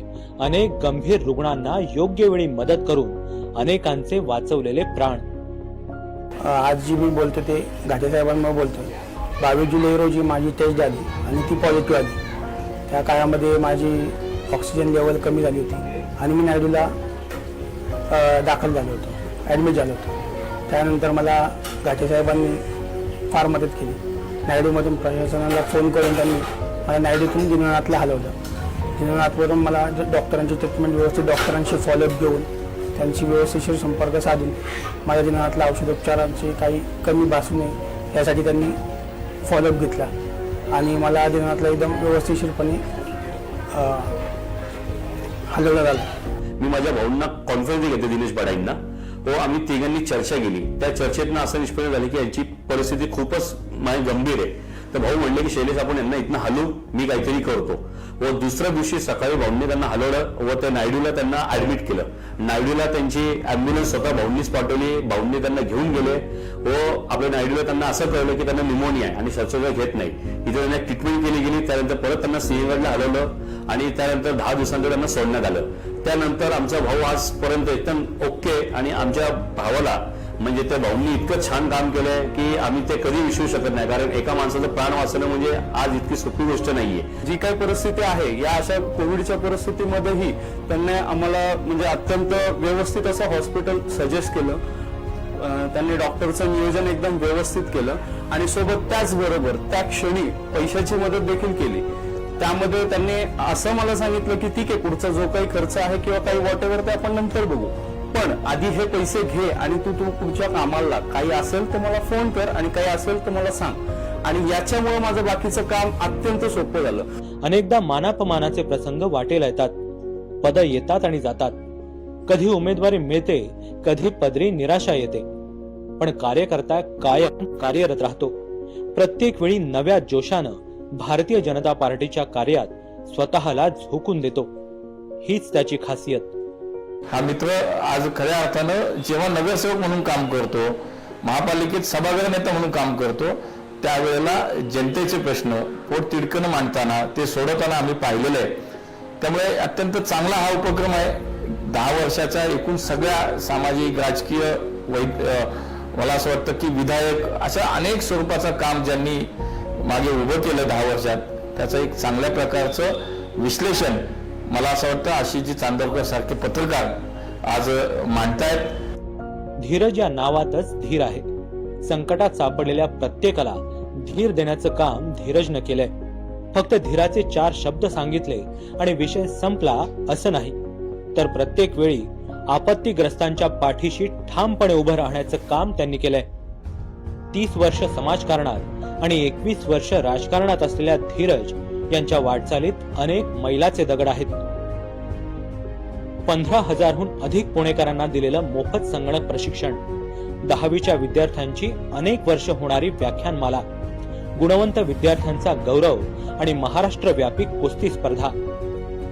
अनेक गंभीर रुग्णांना योग्य वेळी मदत करून अनेकांचे वाचवलेले प्राण. आज जी मी बोलतो ते घाटे साहेबांमुळे बोलतो. 22 जुलै रोजी माझी टेस्ट झाली आणि ती पॉझिटिव्ह आली. त्या काळामध्ये माझी ऑक्सिजन लेवल कमी झाली होती आणि मी नायडूला दाखल झालो होतो, ॲडमिट झालो होतो. त्यानंतर मला घाटे साहेबांनी फार मदत केली. नायडूमधून प्रशासनाला फोन करून त्यांनी मला नायडूतून दिनानाथला हलवलं. दिनानाथवरून मला डॉक्टरांची ट्रीटमेंट व्यवस्थित, डॉक्टरांशी फॉलोअप घेऊन त्यांची व्यवस्थिशीर संपर्क साधून माझ्या दिनानाथला औषधोपचारांची काही कमी भासू नये यासाठी त्यांनी फॉलोअप घेतला आणि मला दिनानाथला एकदम व्यवस्थितशीरपणे हलवण्यात आलं. मी माझ्या भाऊंना कॉन्फरन्स घेतली, दिनेश बडाईंना. हो, आम्ही तिघांनी चर्चा केली. त्या चर्चेतनं असं निष्पन्न झालं की यांची परिस्थिती खूपच गंभीर आहे. तर भाऊ म्हणले की शैलेश आपण यांना इथनं हलवू, मी काहीतरी करतो. व दुसऱ्या दिवशी सकाळी भाऊंनी त्यांना हलवलं व त्या नायडूला त्यांना ऍडमिट केलं. नायडूला त्यांची अँब्युलन्स स्वतः भाऊंनीच पाठवली. भाऊंनी त्यांना घेऊन गेले व आपल्या नायडूला त्यांना असं कळलं की त्यांना निमोनिया आहे आणि श्वासोच्छवास घेत नाही. इथे त्यांना ट्रीटमेंट केली गेली. त्यानंतर परत त्यांना सिंहगडला हलवलं आणि त्यानंतर 10 दिवसांकडे त्यांना सोडण्यात आलं. त्यानंतर आमचा भाऊ आजपर्यंत एकदम ओके आणि आमच्या भावाला म्हणजे त्या भाऊंनी इतकं छान काम केलंय की आम्ही ते कधी विसरू शकत नाही. कारण एका माणसाचं प्राण वाचणं म्हणजे आज इतकी सोपी गोष्ट नाहीये. जी काही परिस्थिती आहे या अशा कोविडच्या परिस्थितीमध्येही त्यांनी आम्हाला म्हणजे अत्यंत व्यवस्थित असं हॉस्पिटल सजेस्ट केलं. त्यांनी डॉक्टरचं नियोजन एकदम व्यवस्थित केलं आणि सोबत त्याचबरोबर त्या क्षणी पैशाची मदत देखील केली. त्यामध्ये त्यांनी असं मला सांगितलं की ठीक आहे, पुढचा जो काही खर्च आहे किंवा काही वॉट एव्हर ते आपण नंतर बघू, पण आधी हे पैसे घे आणि तू पुढच्या कामाला लाग. काही असेल तर मला फोन कर आणि काही असेल तर मला सांग. आणि याच्यामुळे माझं बाकीचं काम अत्यंत सोपं झालं. अनेकदा मानापमानाचे प्रसंग वाटेला येतात, पद येतात आणि जातात. कधी उमेदवारी मिळते, कधी पदरी निराशा येते, पण कार्यकर्ता कायम कार्यरत राहतो. प्रत्येक वेळी नव्या जोशानं भारतीय जनता पार्टीच्या कार्यात स्वतःला झोकून देतो. हीच त्याची खासियत. हा मित्र आज खऱ्या अर्थानं जेव्हा नगरसेवक म्हणून काम करतो, महापालिकेत सभागृह नेता म्हणून काम करतो, त्यावेळेला जनतेचे प्रश्न पोटतिडकीनं मांडताना ते सोडवताना आम्ही पाहिलेलं आहे. त्यामुळे अत्यंत चांगला हा उपक्रम आहे. 10 वर्षाच्या एकूण सगळ्या सामाजिक राजकीय मला असं वाटतं की विधायक अशा अनेक स्वरूपाचं काम ज्यांनी मागे उभं केलं 10 वर्षात, त्याचं एक चांगल्या प्रकारचं विश्लेषण मला असं वाटतं आशिषजी चांदोरकर सारखे पत्रकार आज मांडतायत. धीरज या नावातच धीर आहे. संकटात सापडलेल्या प्रत्येकाला धीर देण्याचं काम धीरजनं केलंय. फक्त धीराचे 4 शब्द सांगितले आणि विषय संपला असं नाही, तर प्रत्येक वेळी आपत्तीग्रस्तांच्या पाठीशी ठामपणे उभं राहण्याचं काम त्यांनी केलंय. 30 वर्ष समाजकारणात आणि 21 वर्ष राजकारणात असलेल्या धीरज यांच्या वाटचालीत अनेक मैलाचे दगड आहेत. 15,000हून अधिक पुणेकरांना दिलेलं मोफत संगणक प्रशिक्षण, 10वीच्या विद्यार्थ्यांची अनेक वर्ष होणारी व्याख्यानमाला, गुणवंत विद्यार्थ्यांचा गौरव आणि महाराष्ट्रव्यापी कुस्ती स्पर्धा.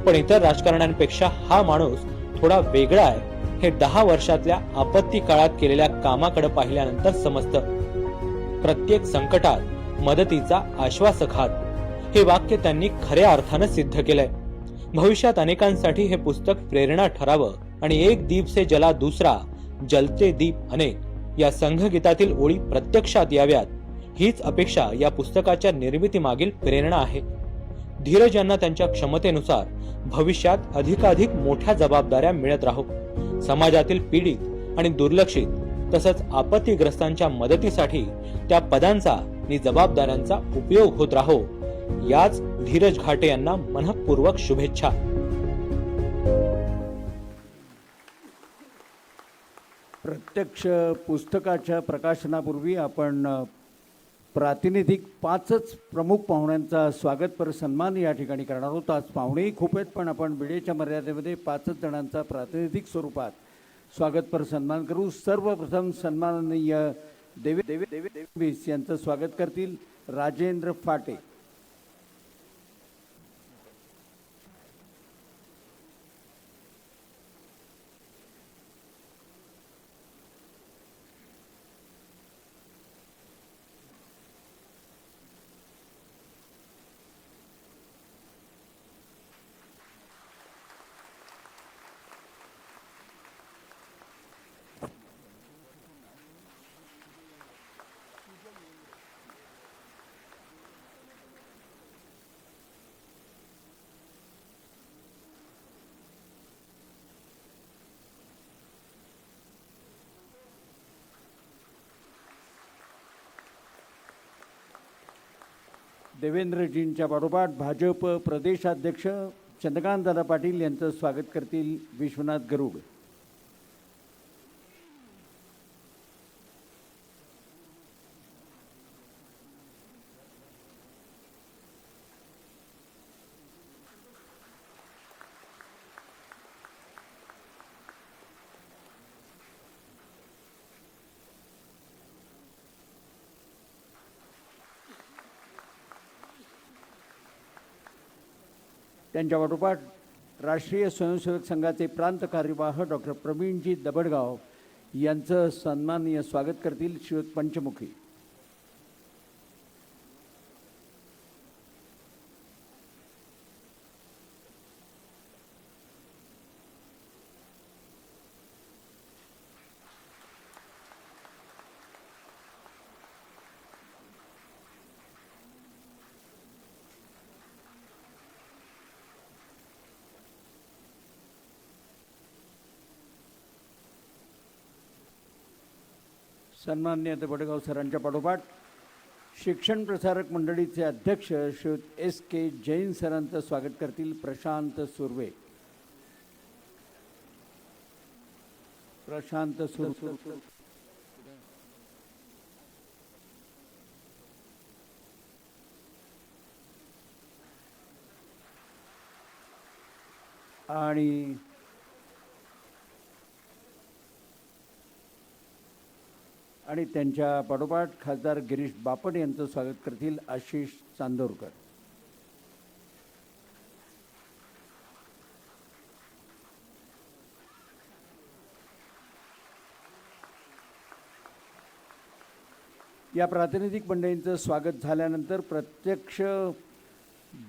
पण इतर राजकारण्यांपेक्षा हा माणूस थोडा वेगळा आहे हे 10 वर्षातल्या आपत्ती काळात केलेल्या कामाकडे पाहिल्यानंतर समजतं. प्रत्येक संकटात मदतीचा आश्वासक हात, हे वाक्य त्यांनी खऱ्या अर्थानं सिद्ध केलंय. भविष्यात अनेकांसाठी हे पुस्तक प्रेरणा ठरावं आणि एक दीप से जला दुसरा, जलते दीप अनेक या संघगीतातील ओळी प्रत्यक्षात याव्यात, हीच अपेक्षा या पुस्तकाच्या निर्मितीमागील प्रेरणा आहे. धीरज यांना त्यांच्या क्षमतेनुसार भविष्यात अधिकाधिक मोठ्या जबाबदाऱ्या मिळत राहो. समाजातील पीडित आणि दुर्लक्षित तसंच आपत्तीग्रस्तांच्या मदतीसाठी त्या पदांचा आणि जबाबदाऱ्यांचा उपयोग होत राहो. याच धीरज घाटे यांना मनःपूर्वक शुभेच्छा. प्रत्यक्ष पुस्तकाच्या प्रकाशनापूर्वी आपण प्रातिनिधिक 5 प्रमुख पाहुण्यांचा स्वागतपर सन्मान या ठिकाणी करणार आहोत. आज पाहुणेही खूप आहेत, पण आपण वेळेच्या मर्यादेमध्ये 5 जणांचा प्रातिनिधिक स्वरूपात स्वागतपर सन्मान करू. सर्वप्रथम सन्माननीय देवेश यांचं स्वागत करतील राजेंद्र फाटे. देवेंद्रजींच्या पाठोपाठ भाजप प्रदेशाध्यक्ष चंद्रकांतदादा पाटील यांचं स्वागत करतील विश्वनाथ गरुड. त्यांच्या पाठोपाठ राष्ट्रीय स्वयंसेवक संघाचे प्रांत कार्यवाह डॉक्टर प्रवीणजी दबडगाव यांचं सन्माननीय स्वागत करतील श्रीयुत पंचमुखी. सन्माननीय दबडगाव सरांच्या पाठोपाठ शिक्षण प्रसारक मंडळीचे अध्यक्ष श्रीयुत S.K. जैन सरांचं स्वागत करतील प्रशांत सुर्वे. प्रशांत सुर्वे आणि त्यांच्या पाठोपाठ खासदार गिरीश बापट यांचं स्वागत करतील आशिष चांदोरकर. या प्रातिनिधिक मंडळींचं स्वागत झाल्यानंतर प्रत्यक्ष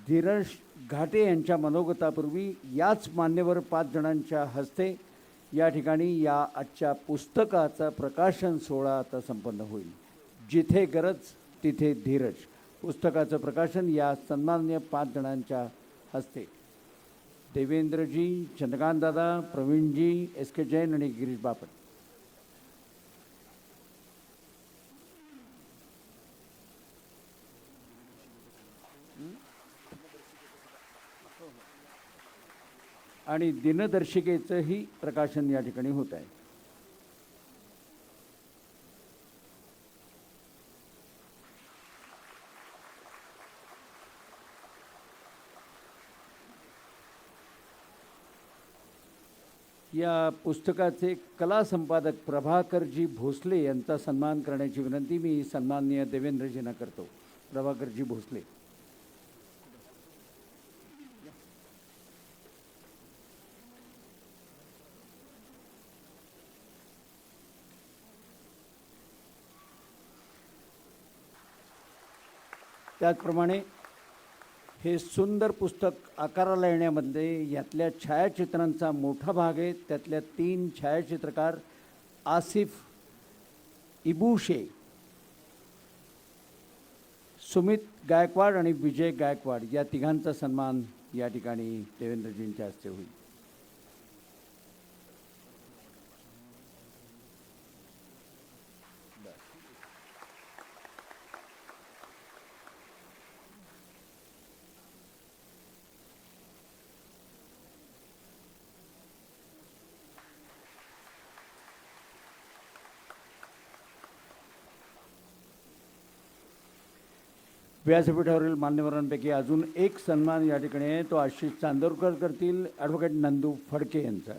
धीरज घाटे यांच्या मनोगतापूर्वी याच मान्यवर 5 जणांच्या हस्ते या ठिकाणी या आजच्या पुस्तकाचा प्रकाशन सोहळा आता संपन्न होईल. जिथे गरज तिथे धीरज पुस्तकाचं प्रकाशन या सन्माननीय 5 जणांच्या हस्ते देवेंद्रजी, चंद्रकांतदादा, प्रवीणजी, S.K. जैन आणि गिरीश बापट. आणि दिनदर्शिकेचंही प्रकाशन या ठिकाणी होत आहे. या पुस्तकाचे कला संपादक प्रभाकरजी भोसले यांचा सन्मान करण्याची विनंती मी सन्माननीय देवेंद्रजींना करतो. प्रभाकरजी भोसले. त्याचप्रमाणे हे सुंदर पुस्तक आकाराला येण्यामध्ये यातल्या छायाचित्रांचा मोठा भाग आहे. त्यातल्या 3 छायाचित्रकार आसिफ इबुशे, सुमित गायकवाड आणि विजय गायकवाड या तिघांचा सन्मान या ठिकाणी देवेंद्रजींच्या हस्ते होईल. व्यासपीठावरील मान्यवरांपैकी अजून एक सन्मान या ठिकाणी आहे. तो आशिष चांदोरकर करतील ॲडव्होकेट नंदू फडके यांचा.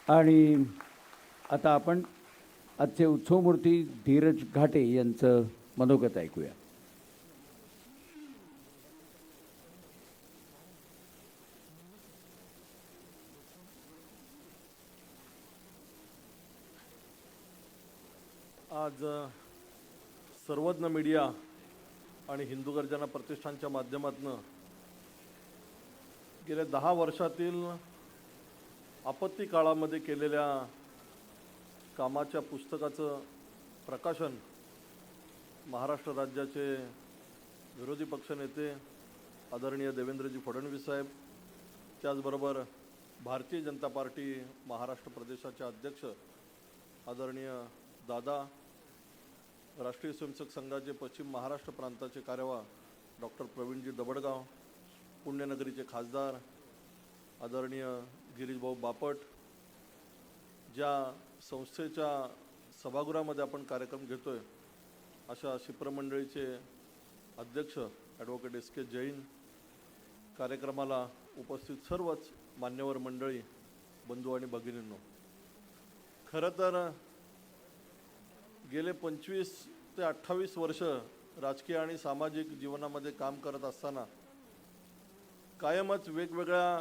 आणि आता आपण आजचे उत्सवमूर्ती धीरज घाटे यांचं मनोगत ऐकूया. आज सर्वज्ञ मीडिया आणि हिंदू गर्जना प्रतिष्ठानच्या माध्यमातून गेल्या 10 वर्षातील आपत्ती काळामध्ये केलेल्या कामाच्या पुस्तकाचं प्रकाशन महाराष्ट्र राज्याचे विरोधी पक्षनेते आदरणीय देवेंद्रजी फडणवीस साहेब, त्याचबरोबर भारतीय जनता पार्टी महाराष्ट्र प्रदेशाचे अध्यक्ष आदरणीय दादा, राष्ट्रीय स्वयंसेवक संघाचे पश्चिम महाराष्ट्र प्रांताचे कार्यवाह डॉक्टर प्रवीणजी दबडगाव, पुण्यनगरीचे खासदार आदरणीय गिरीशभाऊ बापट, ज्या संस्थेच्या सभागृहामध्ये आपण कार्यक्रम घेतोय अशा शिप्रमंडळीचे अध्यक्ष ॲडव्होकेट S.K. जैन, कार्यक्रमाला उपस्थित सर्वच मान्यवर मंडळी, बंधू आणि भगिनींनो, खरं तर गेले 25 ते 28 वर्ष राजकीय आणि सामाजिक जीवनामध्ये काम करत असताना कायमच वेगवेगळ्या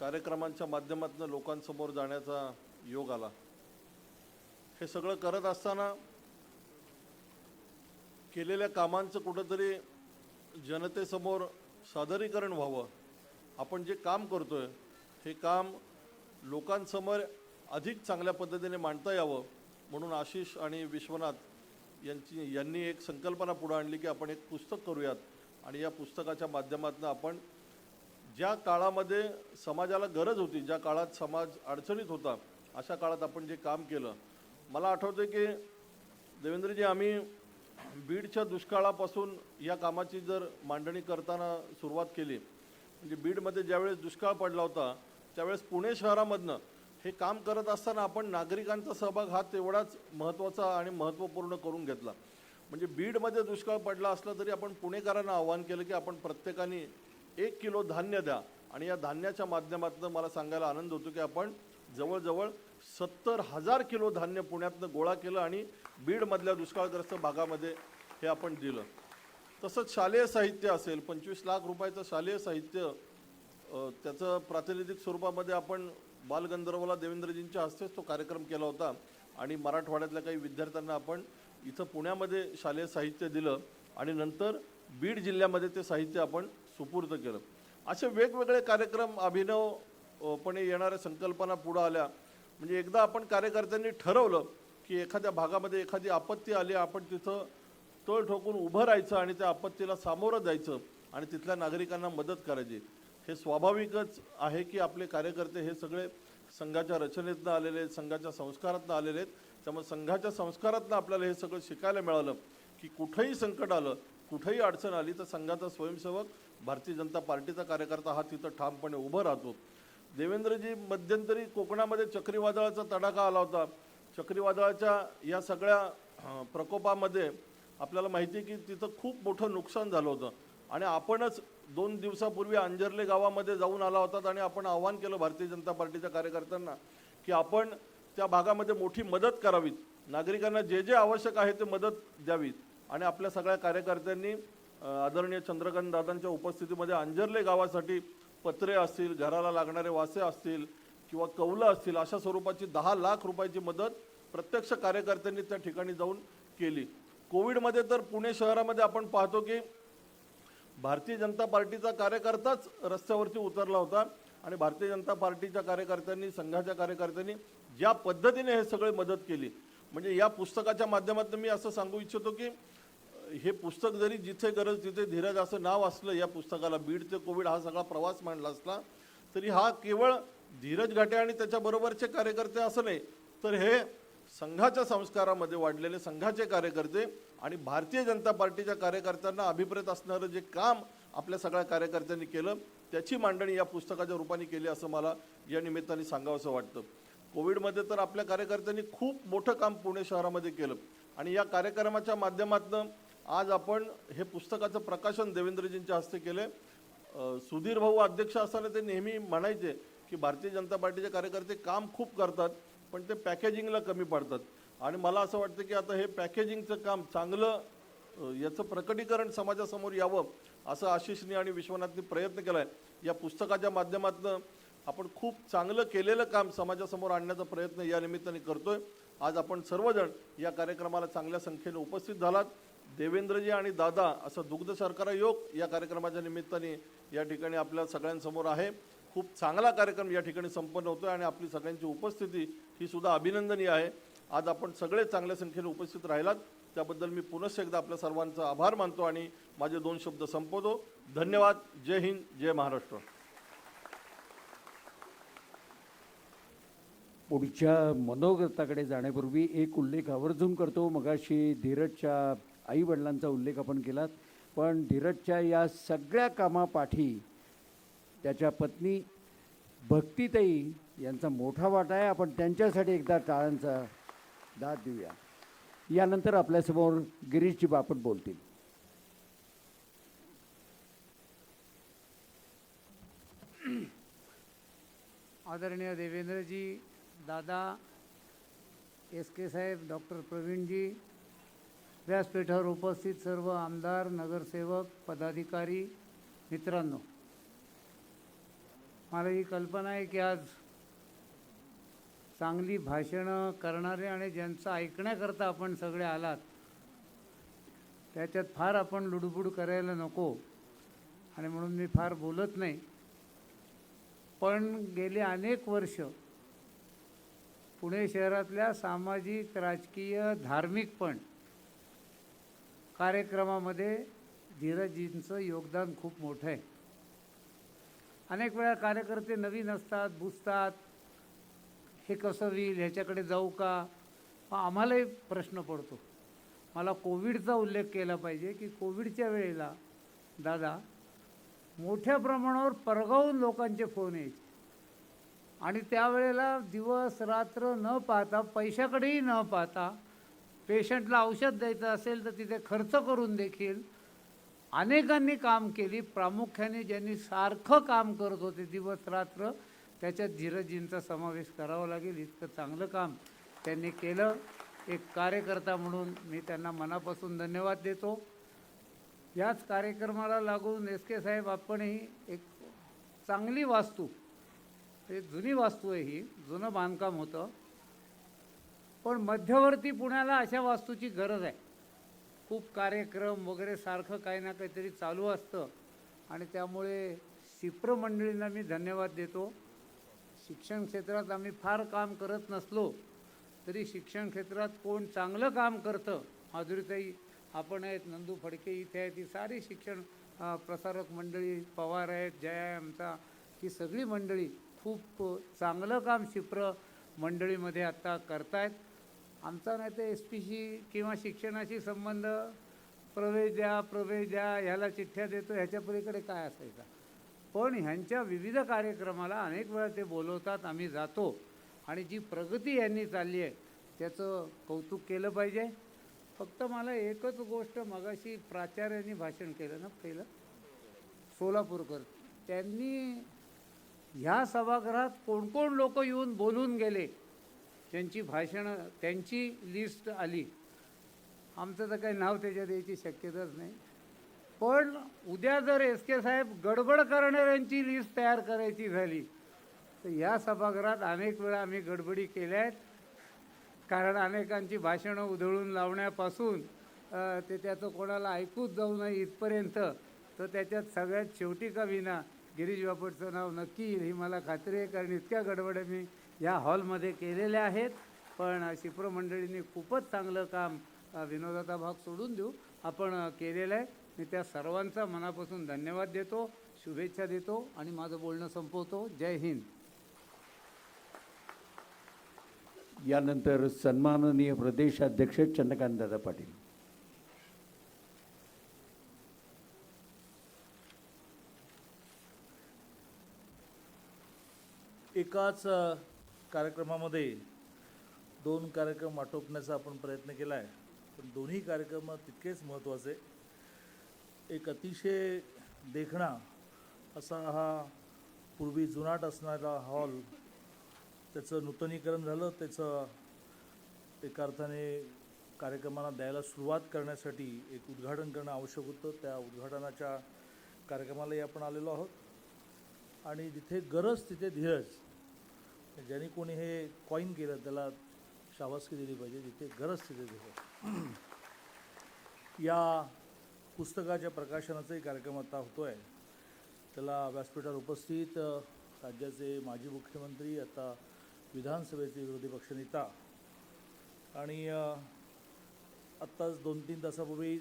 कार्यक्रमांच्या माध्यमातून लोकांसमोर जाण्याचा योग आला. हे सगळं करत असताना केलेल्या कामांचं कुठंतरी जनतेसमोर सादरीकरण व्हावं, आपण जे काम करतोय हे काम लोकांसमोर अधिक चांगल्या पद्धतीने मांडता यावं म्हणून आशिष आणि विश्वनाथ यांनी एक संकल्पना पुढे आणली की आपण एक पुस्तक करूयात आणि या पुस्तकाच्या माध्यमातून आपण ज्या काळामध्ये समाजाला गरज होती, ज्या काळात समाज अडचणीत होता, अशा काळात आपण जे काम केलं. मला आठवतं की देवेंद्रजी, आम्ही बीडच्या दुष्काळापासून या कामाची जर मांडणी करताना सुरुवात केली, म्हणजे बीडमध्ये ज्यावेळेस दुष्काळ पडला होता त्यावेळेस पुणे शहरामधनं हे काम करत असताना आपण नागरिकांचा सहभाग हा तेवढाच महत्त्वाचा आणि महत्त्वपूर्ण करून घेतला. म्हणजे बीडमध्ये दुष्काळ पडला असला तरी आपण पुणेकरांना आवाहन केलं की आपण प्रत्येकाने 1 किलो धान्य द्या, आणि या धान्याच्या माध्यमातून मला सांगायला आनंद होतो की आपण जवळजवळ 70,000 किलो धान्य पुण्यातनं गोळा केलं आणि बीडमधल्या दुष्काळग्रस्त भागामध्ये हे आपण दिलं. तसंच शालेय साहित्य असेल, 25 लाख रुपयाचं शालेय साहित्य, त्याचं प्रातिनिधिक स्वरूपामध्ये आपण बालगंधर्वला देवेंद्रजींच्या हस्तेच तो कार्यक्रम केला होता, आणि मराठवाड्यातल्या काही विद्यार्थ्यांना आपण इथं पुण्यामध्ये शालेय साहित्य दिलं, आणि नंतर बीड जिल्ह्यामध्ये ते साहित्य आपण सुपूर्द केलं. असे वेगवेगळे कार्यक्रम अभिनवपणे येणाऱ्या संकल्पना पुढं आल्या. म्हणजे एकदा आपण कार्यकर्त्यांनी ठरवलं की एखाद्या भागामध्ये एखादी आपत्ती आली, आपण तिथं तळ ठोकून उभं राहायचं आणि त्या आपत्तीला सामोरं जायचं आणि तिथल्या नागरिकांना मदत करायची. हे स्वाभाविकच आहे की आपले कार्यकर्ते हे सगळे संघाच्या रचनेतनं आलेले आहेत, संघाच्या संस्कारातनं आलेले आहेत. त्यामुळे संघाच्या संस्कारातनं आपल्याला हे सगळं शिकायला मिळालं की कुठंही संकट आलं, कुठेही अडचण आली तर संघाचा स्वयंसेवक, भारतीय जनता पार्टीचा कार्यकर्ता हा तिथं ठामपणे उभं राहतो. देवेंद्रजी, मध्यंतरी कोकणामध्ये चक्रीवादळाचा तडाखा आला होता. चक्रीवादळाच्या या सगळ्या प्रकोपामध्ये आपल्याला माहिती आहे की तिथं खूप मोठं नुकसान झालं होतं, आणि आपणच 2 दिवसापूर्वी अंजर्ले गावामध्ये जाऊन आला होतात आणि आपण आवाहन केलं भारतीय जनता पार्टीच्या कार्यकर्त्यांना की आपण त्या भागामध्ये मोठी मदत करावीत, नागरिकांना जे जे आवश्यक आहे ते मदत द्यावीत. आणि आपल्या सगळ्या कार्यकर्त्यांनी आदरणीय चंद्रकांत दादांच्या उपस्थितीमध्ये अंजर्ले गावासाठी पत्रे असतील, घराला लागणारे वासे असतील किंवा कौलं असतील, अशा स्वरूपाची 10 लाख रुपयाची मदत प्रत्यक्ष कार्यकर्त्यांनी त्या ठिकाणी जाऊन केली. कोविडमध्ये तर पुणे शहरामध्ये आपण पाहतो की भारतीय जनता पार्टीचा कार्यकर्ताच रस्त्यावरती उतरला होता, आणि भारतीय जनता पार्टीच्या कार्यकर्त्यांनी, संघाच्या कार्यकर्त्यांनी ज्या पद्धतीने हे सगळे मदत केली. म्हणजे या पुस्तकाच्या माध्यमातून मी असं सांगू इच्छितो की हे पुस्तक जरी जिथे गरज तिथे धीरज असं नाव असलं या पुस्तकाला, बीड ते कोविड हा सगळा प्रवास मांडला असला तरी हा केवळ धीरज घाटे आणि त्याच्याबरोबरचे कार्यकर्ते असं नाही, तर हे संघाच्या संस्कारामध्ये वाढलेले संघाचे कार्यकर्ते आणि भारतीय जनता पार्टीच्या कार्यकर्त्यांना अभिप्रेत असणारं जे काम आपल्या सगळ्या कार्यकर्त्यांनी केलं त्याची मांडणी या पुस्तकाच्या रूपाने केली असं मला या निमित्ताने सांगावंसं वाटतं. कोविडमध्ये तर आपल्या कार्यकर्त्यांनी खूप मोठं काम पुणे शहरामध्ये केलं, आणि या कार्यक्रमाच्या माध्यमातून आज आपण हे पुस्तकाचं प्रकाशन देवेंद्रजींच्या हस्ते केले. सुधीर भाऊ अध्यक्ष असताना ते नेहमी म्हणायचे की भारतीय जनता पार्टीचे कार्यकर्ते काम खूप करतात पण ते पॅकेजिंगला कमी पडतात, आणि मला असं वाटतं की आता हे पॅकेजिंगचं काम चांगलं, याचं प्रकटीकरण समाजासमोर यावं असं आशिषनी आणि विश्वनाथनी प्रयत्न केला आहे. या पुस्तकाच्या माध्यमातून आपण खूप चांगलं केलेलं काम समाजासमोर आणण्याचा प्रयत्न या निमित्ताने करतोय. आज आपण सर्वजण या कार्यक्रमाला चांगल्या संख्येने उपस्थित झालात. देवेंद्रजी आणि दादा असं दुग्ध शर्करा योग या कार्यक्रमाच्या निमित्ताने या ठिकाणी आपल्या सगळ्यांसमोर आहे. खूप चांगला कार्यक्रम या ठिकाणी संपन्न होतोय आणि आपली सगळ्यांची उपस्थिती ही सुद्धा अभिनंदनीय आहे. आज आपण सगळे चांगल्या संख्येने उपस्थित राहिलात त्याबद्दल मी पुनश्च एकदा आपल्या सर्वांचा आभार मानतो आणि माझे 2 शब्द संपवतो. धन्यवाद. जय हिंद, जय महाराष्ट्र. पुढच्या मनोगताकडे जाण्यापूर्वी एक उल्लेख आवर्जून करतो. मगाशी धीरजच्या आई वडिलांचा उल्लेख आपण केलात, पण धीरजच्या या सगळ्या कामापाठी त्याच्या पत्नी भक्तिताई यांचा मोठा वाटा आहे. आपण त्यांच्यासाठी एकदा टाळ्यांचा दाद देऊया. यानंतर आपल्यासमोर गिरीशजी बापट बोलतील. आदरणीय देवेंद्रजी, दादा, SK साहेब, डॉक्टर प्रवीणजी, व्यासपीठावर उपस्थित सर्व आमदार, नगरसेवक, पदाधिकारी, मित्रांनो, मला ही कल्पना आहे की आज चांगली भाषणं करणारे आणि ज्यांचं ऐकण्याकरता आपण सगळे आलात त्याच्यात फार आपण लुडबुड करायला नको, आणि म्हणून मी फार बोलत नाही. पण गेले अनेक वर्ष पुणे शहरातल्या सामाजिक, राजकीय, धार्मिक पण कार्यक्रमामध्ये धीरजजींचं योगदान खूप मोठं आहे. अनेक वेळा कार्यकर्ते नवीन असतात, बुजतात, हे कसं होईल, ह्याच्याकडे जाऊ का, आम्हालाही प्रश्न पडतो. मला कोविडचा उल्लेख केला पाहिजे की कोविडच्या वेळेला दादा मोठ्या प्रमाणावर परगावून लोकांचे फोन यायचे आणि त्यावेळेला दिवस रात्र न पाहता, पैशाकडेही न पाहता, पेशंटला औषध द्यायचं असेल तर तिथे खर्च करून देखील अनेकांनी काम केली. प्रामुख्याने ज्यांनी सारखं काम करत होते दिवस रात्र, त्याच्यात धीरजींचा समावेश करावा लागेल. इतकं चांगलं काम त्यांनी केलं. एक कार्यकर्ता म्हणून मी त्यांना मनापासून धन्यवाद देतो. याच कार्यक्रमाला लागून एस.के. साहेब आपणही एक चांगली वास्तू, एक जुनी वास्तू आहे, ही जुनं बांधकाम होतं, पण मध्यवर्ती पुण्याला अशा वास्तूची गरज आहे. खूप कार्यक्रम वगैरे सारखं काही ना काहीतरी चालू असतं आणि त्यामुळे सिप्र मंडळींना मी धन्यवाद देतो. शिक्षण क्षेत्रात आम्ही फार काम करत नसलो तरी शिक्षण क्षेत्रात कोण चांगलं काम करतं, माधुरीताई आपण आहेत, नंदू फडके इथे आहेत, ही सारी शिक्षण प्रसारक मंडळी, पवार आहेत, जया आमचा, ही सगळी मंडळी खूप चांगलं काम शिप्र मंडळीमध्ये आत्ता करतायत. आमचा नाही तर SP किंवा शिक्षणाशी संबंध, प्रवेश द्या, ह्याला चिठ्ठ्या देतो, ह्याच्या पलीकडे काय असायचा. पण ह्यांच्या विविध कार्यक्रमाला अनेक वेळा ते बोलवतात, आम्ही जातो आणि जी प्रगती यांनी चालली आहे त्याचं कौतुक केलं पाहिजे. फक्त मला एकच गोष्ट, मगाशी प्राचार्यांनी भाषण केलं ना पहिलं, सोलापूरकर, त्यांनी ह्या सभागृहात कोण कोण लोक येऊन बोलून गेले, त्यांची भाषणं, त्यांची लिस्ट आली. आमचं तर काही नाव त्याच्यात यायची शक्यताच नाही. पण उद्या जर एस.के. साहेब गडबड करणाऱ्यांची लिस्ट तयार करायची झाली तर या सभागृहात अनेक वेळा आम्ही गडबडी केल्या आहेत. कारण अनेकांची भाषणं उधळून लावण्यापासून ते त्याचं कोणाला ऐकूच जाऊ नये इथपर्यंत, तर त्याच्यात सगळ्यात शेवटी का विना गिरीश बापटचं नाव नक्की येईल ही मला खात्री आहे. कारण इतक्या गडबड्या मी या हॉलमध्ये केलेल्या आहेत. पण शिप्र मंडळींनी खूपच चांगलं काम, विनोदाचा भाग सोडून देऊ, आपण केलेलं आहे. मी त्या सर्वांचा मनापासून धन्यवाद देतो, शुभेच्छा देतो आणि माझं बोलणं संपवतो. जय हिंद. यानंतर सन्माननीय प्रदेशाध्यक्ष चंद्रकांतदादा पाटील. एकाच कार्यक्रमामध्ये दोन कार्यक्रम आटोपण्याचा आपण प्रयत्न केला आहे, पण दोन्ही कार्यक्रम तितकेच महत्त्वाचे. एक अतिशय देखणा असा हा पूर्वी जुनाट असणारा हॉल, त्याचं नूतनीकरण झालं. त्याचं एका अर्थाने कार्यक्रमांना द्यायला सुरुवात करण्यासाठी एक उद्घाटन करणं आवश्यक होतं. त्या उद्घाटनाच्या कार्यक्रमालाही आपण आलेलो आहोत आणि जिथे गरज तिथे धीरज, ज्यांनी कोणी हे कॉईन केलं त्याला शाबासकी दिली पाहिजे. जिथे गरज तिथे धीरज. या पुस्तकाच्या प्रकाशनाचाही कार्यक्रम आता होतो आहे. त्याला व्यासपीठावर उपस्थित राज्याचे माजी मुख्यमंत्री, आता विधानसभेचे विरोधी पक्षनेता आणि आत्ताच 2-3 तासापूर्वी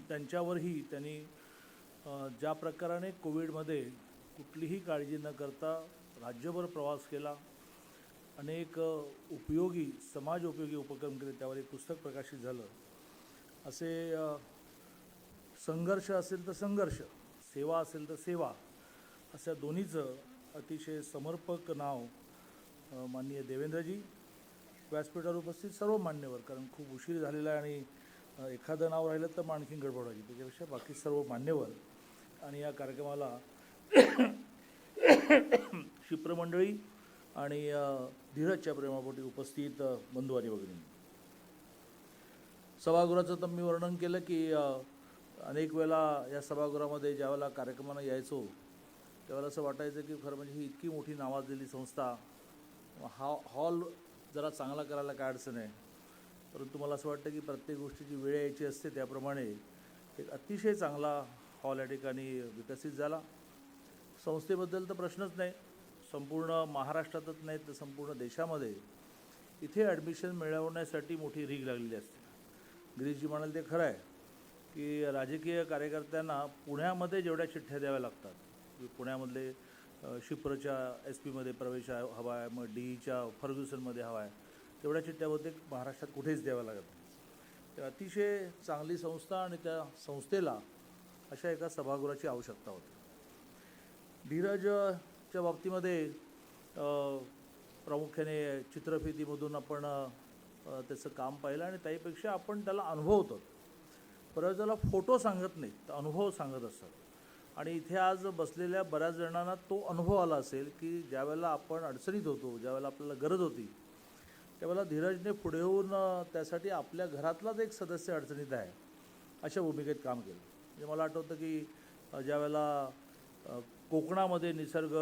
त्यांच्यावरही त्यांनी ज्या प्रकाराने कोविडमध्ये कुठलीही काळजी न करता राज्यभर प्रवास केला, अनेक उपयोगी, समाज उपयोगी उपक्रम केले, त्यावर एक पुस्तक प्रकाशित झालं. असे संघर्ष असेल तर संघर्ष, सेवा असेल तर सेवा, अशा दोन्हीचं अतिशय समर्पक नाव माननीय देवेंद्रजी, व्यासपीठावर उपस्थित सर्व मान्यवर, कारण खूप उशीर झालेला आहे आणि एखादं नाव राहिलं तर मग आणखीन गडबड व्हायची, त्याच्यापेक्षा बाकी सर्व मान्यवर आणि या कार्यक्रमाला शिप्र मंडळी आणि धीरजच्या प्रेमापोटी उपस्थित बंधू आणि भगिनी. सभागृहाचं तर मी वर्णन केलं की अनेक वेळेला या सभागृहामध्ये ज्यावेळेला कार्यक्रमांना यायचो त्यावेळेला असं वाटायचं की खरं म्हणजे ही इतकी मोठी नावाजलेली संस्था, हॉल जरा चांगला करायला काय अडचण आहे. परंतु मला असं वाटतं की प्रत्येक गोष्टीची वेळ यायची असते, त्याप्रमाणे एक अतिशय चांगला हॉल या ठिकाणी विकसित झाला. संस्थेबद्दल तर प्रश्नच नाही, संपूर्ण महाराष्ट्रातच नाही तर संपूर्ण देशामध्ये इथे ॲडमिशन मिळवण्यासाठी मोठी रीग लागलेली असते. गिरीशजी म्हणाले ते खरं आहे की राजकीय कार्यकर्त्यांना पुण्यामध्ये जेवढ्या चिठ्ठ्या द्याव्या लागतात, पुण्यामधले शिप्रच्या SP मध्ये प्रवेश हवा आहे, मग DEच्या फर्ग्युसनमध्ये हवा आहे, तेवढ्या चिठ्ठ्या बहुतेक महाराष्ट्रात कुठेच द्याव्या लागत नाही. तर अतिशय चांगली संस्था आणि त्या संस्थेला अशा एका सभागृहाची आवश्यकता होती. धीरजच्या बाबतीमध्ये प्रामुख्याने चित्रफितीमधून आपण त्याचं काम पाहिलं आणि त्यापेक्षा आपण त्याला अनुभवतो. बऱ्याच त्याला फोटो सांगत नाही तर अनुभव सांगत असतात. आणि इथे आज बसलेल्या बऱ्याच जणांना तो अनुभव आला असेल की ज्यावेळेला आपण अडचणीत होतो, ज्यावेळेला आपल्याला गरज होती, त्यावेळेला धीरजने पुढे येऊन त्यासाठी आपल्या घरातलाच एक सदस्य अडचणीत आहे अशा भूमिकेत काम केलं. म्हणजे मला आठवतं की ज्यावेळेला कोकणामध्ये निसर्ग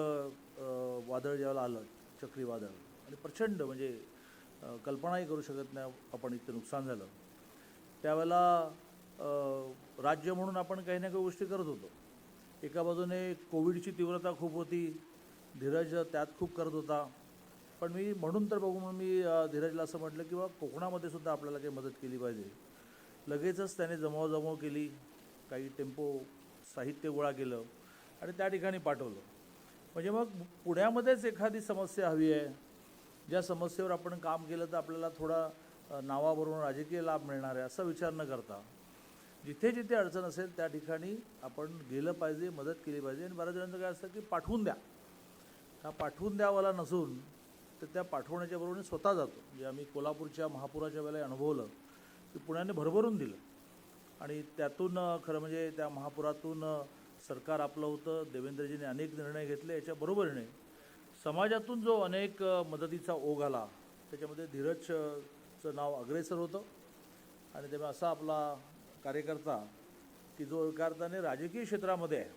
वादळ ज्यावेळेला आलं, चक्रीवादळ, आणि प्रचंड म्हणजे कल्पनाही करू शकत नाही आपण इतकं नुकसान झालं, त्यावेळेला राज्य म्हणून आपण काही ना काही गोष्टी करत होतो. एका बाजूने कोविडची तीव्रता खूप होती, धीरज त्यात खूप करत होता. पण मी म्हणून तर बघू म्हणून मी धीरजला असं म्हटलं की बाबा कोकणामध्ये सुद्धा आपल्याला काही मदत केली पाहिजे. लगेचच त्याने जमवाजमव केली, काही टेम्पो साहित्य गोळा केलं आणि त्या ठिकाणी पाठवलं. म्हणजे मग पुण्यामध्येच एखादी समस्या हवी आहे, ज्या समस्येवर आपण काम केलं तर आपल्याला थोडा नावावरून राजकीय लाभ मिळणार आहे असा विचार न करता जिथे जिथे अडचण असेल त्या ठिकाणी आपण गेलं पाहिजे, मदत केली पाहिजे. आणि बऱ्याच जणांचं काय असतं की पाठवून द्या, हा पाठवून द्यावाला नसून तर त्या पाठवण्याच्या बरोबरीने स्वतः जातो. म्हणजे आम्ही कोल्हापूरच्या महापुराच्या वेळेला अनुभवलं की पुण्याने भरभरून दिलं आणि त्यातून खरं म्हणजे त्या महापुरातून सरकार आपलं होतं, देवेंद्रजीने अनेक निर्णय घेतले. याच्या बरोबरीने समाजातून जो अनेक मदतीचा ओघ आला त्याच्यामध्ये धीरजचं नाव अग्रेसर होतं. आणि त्यामुळे असा आपला कार्यकर्ता की जो एका अर्थाने राजकीय क्षेत्रामध्ये आहे.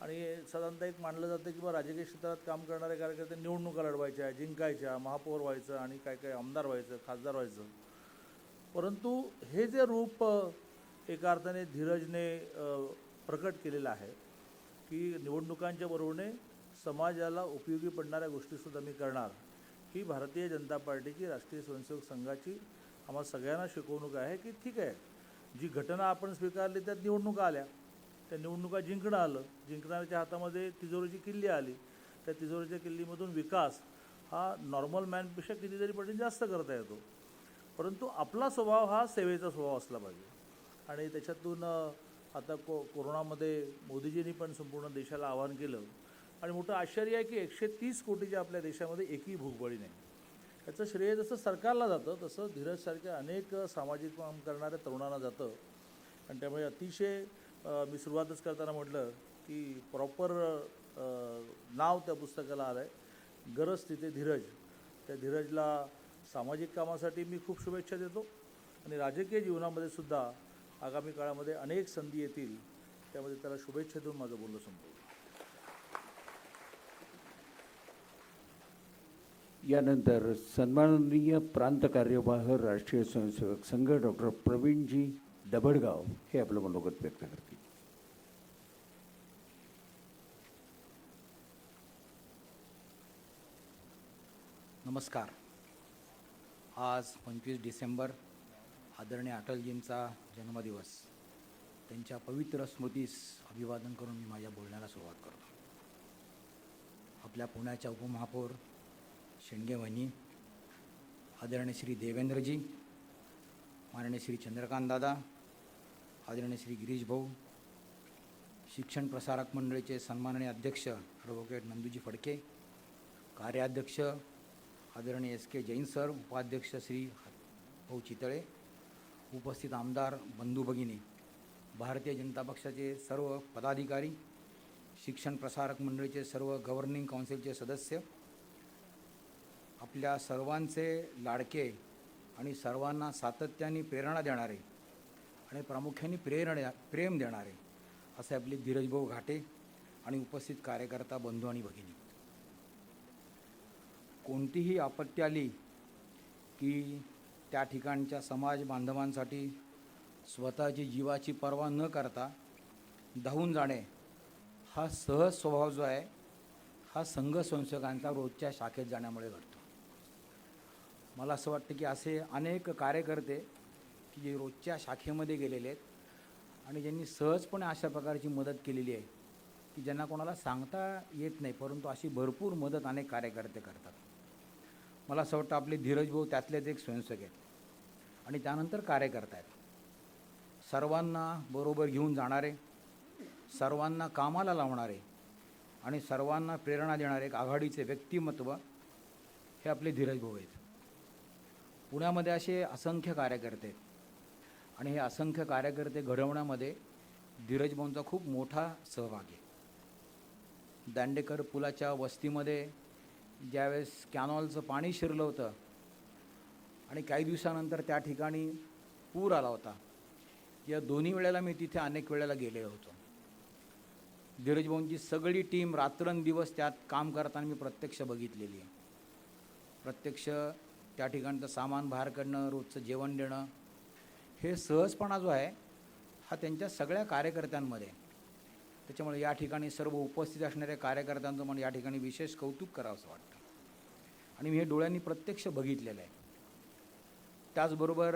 आणि साधारणतः एक मानलं जातं की बा राजकीय क्षेत्रात काम करणारे कार्यकर्ते निवडणुका लढवायच्या, जिंकायच्या, महापौर व्हायचं आणि काय काय आमदार व्हायचं, खासदार व्हायचं. परंतु हे जे रूप एका अर्थाने धीरजने प्रकट केलेलं आहे की निवडणुकांच्या बरोबरीने समाजाला उपयोगी पडणाऱ्या गोष्टीसुद्धा मी करणार, ही भारतीय जनता पार्टीची, राष्ट्रीय स्वयंसेवक संघाची आम्हाला सगळ्यांना शिकवणूक आहे. की ठीक आहे, जी घटना आपण स्वीकारली त्यात निवडणुका आल्या, त्या निवडणुका जिंकणं आलं, जिंकणाऱ्याच्या हातामध्ये तिजोरीची किल्ली आली, त्या तिजोरीच्या किल्लीमधून विकास हा नॉर्मल मॅनपेक्षा कितीतरी पटीने जास्त करता येतो. परंतु आपला स्वभाव हा सेवेचा स्वभाव असला पाहिजे. आणि त्याच्यातून आता कोरोनामध्ये मोदीजींनी पण संपूर्ण देशाला आवाहन केलं आणि मोठं आश्चर्य आहे की 130 कोटीच्या आपल्या देशामध्ये एकही भूकबळी नाही. याचं श्रेय जसं सरकारला जातं तसं धीरजसारख्या अनेक सामाजिक काम करणाऱ्या तरुणांना जातं. आणि त्यामुळे अतिशय मी सुरुवातच करताना म्हटलं की प्रॉपर नाव त्या पुस्तकाला आलं आहे, गरज तिथे धीरज. त्या धीरजला सामाजिक कामासाठी मी खूप शुभेच्छा देतो आणि राजकीय जीवनामध्ये सुद्धा आगामी काळामध्ये अनेक संधी येतील, त्यामध्ये त्याला शुभेच्छा देऊन माझं बोलणं संपवलं. यानंतर सन्माननीय प्रांत कार्यवाह राष्ट्रीय स्वयंसेवक संघ डॉक्टर प्रवीणजी दबडगाव हे आपलं मनोगत व्यक्त करतील. नमस्कार. आज 25 डिसेंबर आदरणीय अटलजींचा जन्मदिवस. त्यांच्या पवित्र स्मृतीस अभिवादन करून मी माझ्या बोलण्याला सुरुवात करतो. आपल्या पुण्याच्या उपमहापौर शेंडगे वहिनी, आदरणीय श्री देवेंद्रजी, माननीय श्री चंद्रकांत दादा, आदरणीय श्री गिरीश भाऊ, शिक्षण प्रसारक मंडळीचे सन्माननीय अध्यक्ष ॲडव्होकेट नंदूजी फडके, कार्याध्यक्ष आदरणीय SK जैन सर, उपाध्यक्ष श्री भाऊ चितळे, उपस्थित आमदार बंधू भगिनी, भारतीय जनता पक्षाचे सर्व पदाधिकारी, शिक्षण प्रसारक मंडळीचे सर्व गव्हर्निंग काउन्सिलचे सदस्य, आपल्या सर्वांचे लाडके आणि सर्वांना सातत्याने प्रेरणा देणारे आणि प्रामुख्याने प्रेम देणारे असे आपले धीरजभाऊ घाटे आणि उपस्थित कार्यकर्ता बंधू आणि भगिनी. कोणतीही आपत्ती आली की त्या ठिकाणच्या समाज बांधवांसाठी स्वतःची जीवाची पर्वा न करता धावून जाणे हा सहज स्वभाव जो आहे हा संघ स्वयंसेवकांचा रोजच्या शाखेत जाण्यामुळे घडतो. मला असं वाटतं की असे अनेक कार्यकर्ते की जे रोजच्या शाखेमध्ये गेलेले आहेत आणि ज्यांनी सहजपणे अशा प्रकारची मदत केलेली आहे की की ज्यांना कोणाला सांगता येत नाही, परंतु अशी भरपूर मदत अनेक कार्यकर्ते करतात. मला असं वाटतं आपले धीरज भाऊ त्यातलेच एक स्वयंसेवक आहेत आणि त्यानंतर कार्यकर्ते आहेत. सर्वांना बरोबर घेऊन जाणारे, सर्वांना कामाला लावणारे आणि सर्वांना प्रेरणा देणारे एक आघाडीचे व्यक्तिमत्व हे आपले धीरज भाऊ आहेत. पुण्यामध्ये असे असंख्य कार्यकर्ते आहेत आणि हे असंख्य कार्यकर्ते घडवण्यामध्ये धीरज भाऊंचा खूप मोठा सहभाग आहे. दांडेकर पुलाच्या वस्तीमध्ये ज्यावेळेस कॅनॉलचं पाणी शिरलं होतं आणि काही दिवसानंतर त्या ठिकाणी पूर आला होता, या दोन्ही वेळेला मी तिथे अनेक वेळेला गेलेलो होतो. धीरज भाऊंची सगळी टीम रात्रंदिवस त्यात काम करताना मी प्रत्यक्ष बघितलेली आहे. प्रत्यक्ष त्या ठिकाणचं सामान बाहेर काढणं, रोजचं जेवण देणं, हे सहजपणा जो आहे हा त्यांच्या सगळ्या कार्यकर्त्यांमध्ये. त्याच्यामुळे या ठिकाणी सर्व उपस्थित असणाऱ्या कार्यकर्त्यांचं मला या ठिकाणी विशेष कौतुक करावं असं वाटतं आणि मी हे डोळ्यांनी प्रत्यक्ष बघितलेलं आहे. त्याचबरोबर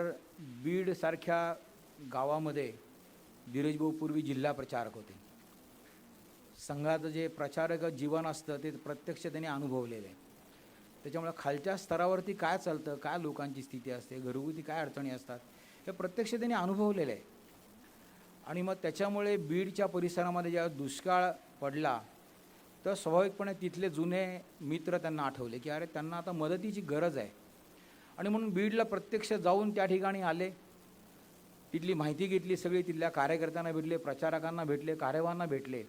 बीडसारख्या गावामध्ये धीरज भाऊ पूर्वी जिल्हा प्रचारक होते. संघाचं जे प्रचारक जीवन असतं ते प्रत्यक्ष त्यांनी अनुभवलेलं आहे. त्याच्यामुळे खालच्या स्तरावरती काय चालतं, काय लोकांची स्थिती असते, घरगुती काय अडचणी असतात, हे प्रत्यक्ष त्यांनी अनुभवलेलं आहे. आणि मग त्याच्यामुळे बीडच्या परिसरामध्ये जेव्हा दुष्काळ पडला तर स्वाभाविकपणे तिथले जुने मित्र त्यांना आठवले की अरे त्यांना आता मदतीची गरज आहे. आणि म्हणून बीडला प्रत्यक्ष जाऊन त्या ठिकाणी आले, तिथली माहिती घेतली, सगळी तिथल्या कार्यकर्त्यांना भेटले, प्रचारकांना भेटले, कार्यवाहांना भेटले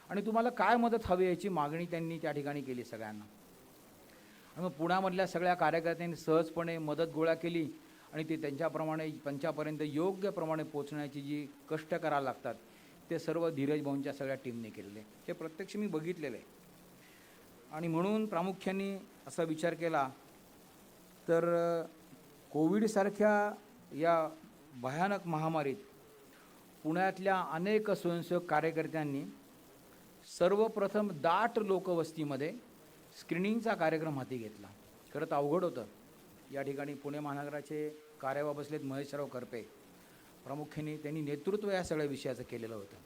आणि तुम्हाला काय मदत हवी याची मागणी त्यांनी त्या ठिकाणी केली सगळ्यांना. आणि मग पुण्यामधल्या सगळ्या कार्यकर्त्यांनी सहजपणे मदत गोळा केली आणि ते त्यांच्यापर्यंत योग्य प्रमाणे पोचण्याची जी कष्ट करायला लागतात ते सर्व धीरज भाऊंच्या सगळ्या टीमने केलेले. हे प्रत्यक्ष मी बघितलेलं आहे. आणि म्हणून प्रामुख्याने असा विचार केला तर कोविडसारख्या या भयानक महामारीत पुण्यातल्या अनेक स्वयंसेवक कार्यकर्त्यांनी सर्वप्रथम दाट लोकवस्तीमध्ये स्क्रीनिंगचा कार्यक्रम हाती घेतला. खरं तर अवघड होतं. या ठिकाणी पुणे महानगराचे कार्यवाह बसलेत महेशराव करपे, प्रामुख्याने त्यांनी नेतृत्व या सगळ्या विषयाचं केलेलं होतं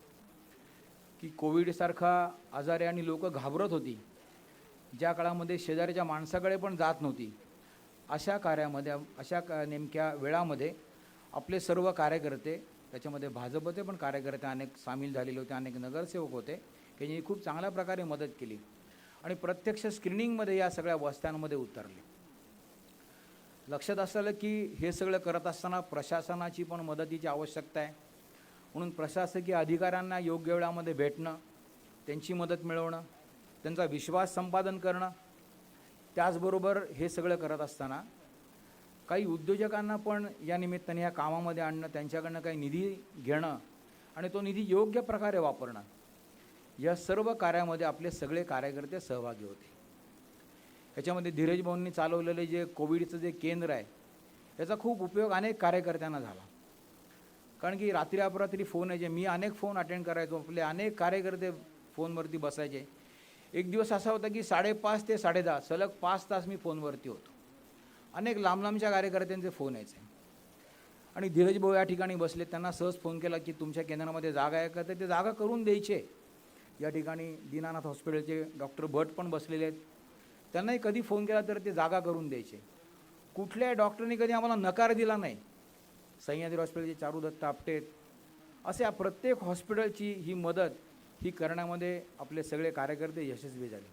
की कोविडसारखा आजार आहे आणि लोक घाबरत होती, ज्या काळामध्ये शेजारीच्या माणसाकडे पण जात नव्हती, अशा कार्यामध्ये नेमक्या वेळामध्ये आपले सर्व कार्यकर्ते, त्याच्यामध्ये भाजपचे पण कार्यकर्ते अनेक सामील झालेले होते, अनेक नगरसेवक होते, त्यांनी खूप चांगल्या प्रकारे मदत केली आणि प्रत्यक्ष स्क्रीनिंगमध्ये या सगळ्या वस्त्यांमध्ये उतरले. लक्षात असलं की हे सगळं करत असताना प्रशासनाची पण मदतीची आवश्यकता आहे. म्हणून प्रशासकीय अधिकाऱ्यांना योग्य वेळामध्ये भेटणं, त्यांची मदत मिळवणं, त्यांचा विश्वास संपादन करणं, त्याचबरोबर हे सगळं करत असताना काही उद्योजकांना पण या निमित्ताने या कामामध्ये आणणं, त्यांच्याकडनं काही निधी घेणं आणि तो निधी योग्य प्रकारे वापरणं, या सर्व कार्यामध्ये आपले सगळे कार्यकर्ते सहभागी होते. याच्यामध्ये धीरज भाऊंनी चालवलेले जे कोविडचं जे केंद्र आहे याचा खूप उपयोग अनेक कार्यकर्त्यांना झाला. कारण की रात्री अपरात्री फोन यायचे, मी अनेक फोन अटेंड करायचो, आपले अनेक कार्यकर्ते फोनवरती बसायचे. एक दिवस असा होता की 5:30 ते 10:30 सलग 5 तास मी फोनवरती होतो. अनेक लांब लांबच्या कार्यकर्त्यांचे फोन यायचे आणि धीरज भाऊ या ठिकाणी बसले, त्यांना सहज फोन केला की तुमच्या केंद्रामध्ये जागा आहे का, तर ते जागा करून द्यायचे. या ठिकाणी दीनानाथ हॉस्पिटलचे डॉक्टर भट पण बसलेले आहेत, त्यांनाही कधी फोन केला तर ते जागा करून द्यायचे. कुठल्याही डॉक्टरनी कधी आम्हाला नकार दिला नाही. सह्याद्री हॉस्पिटलचे चारुदत्त आपटे, अशा प्रत्येक हॉस्पिटलची ही मदत ही करण्यामध्ये आपले सगळे कार्यकर्ते यशस्वी झाले.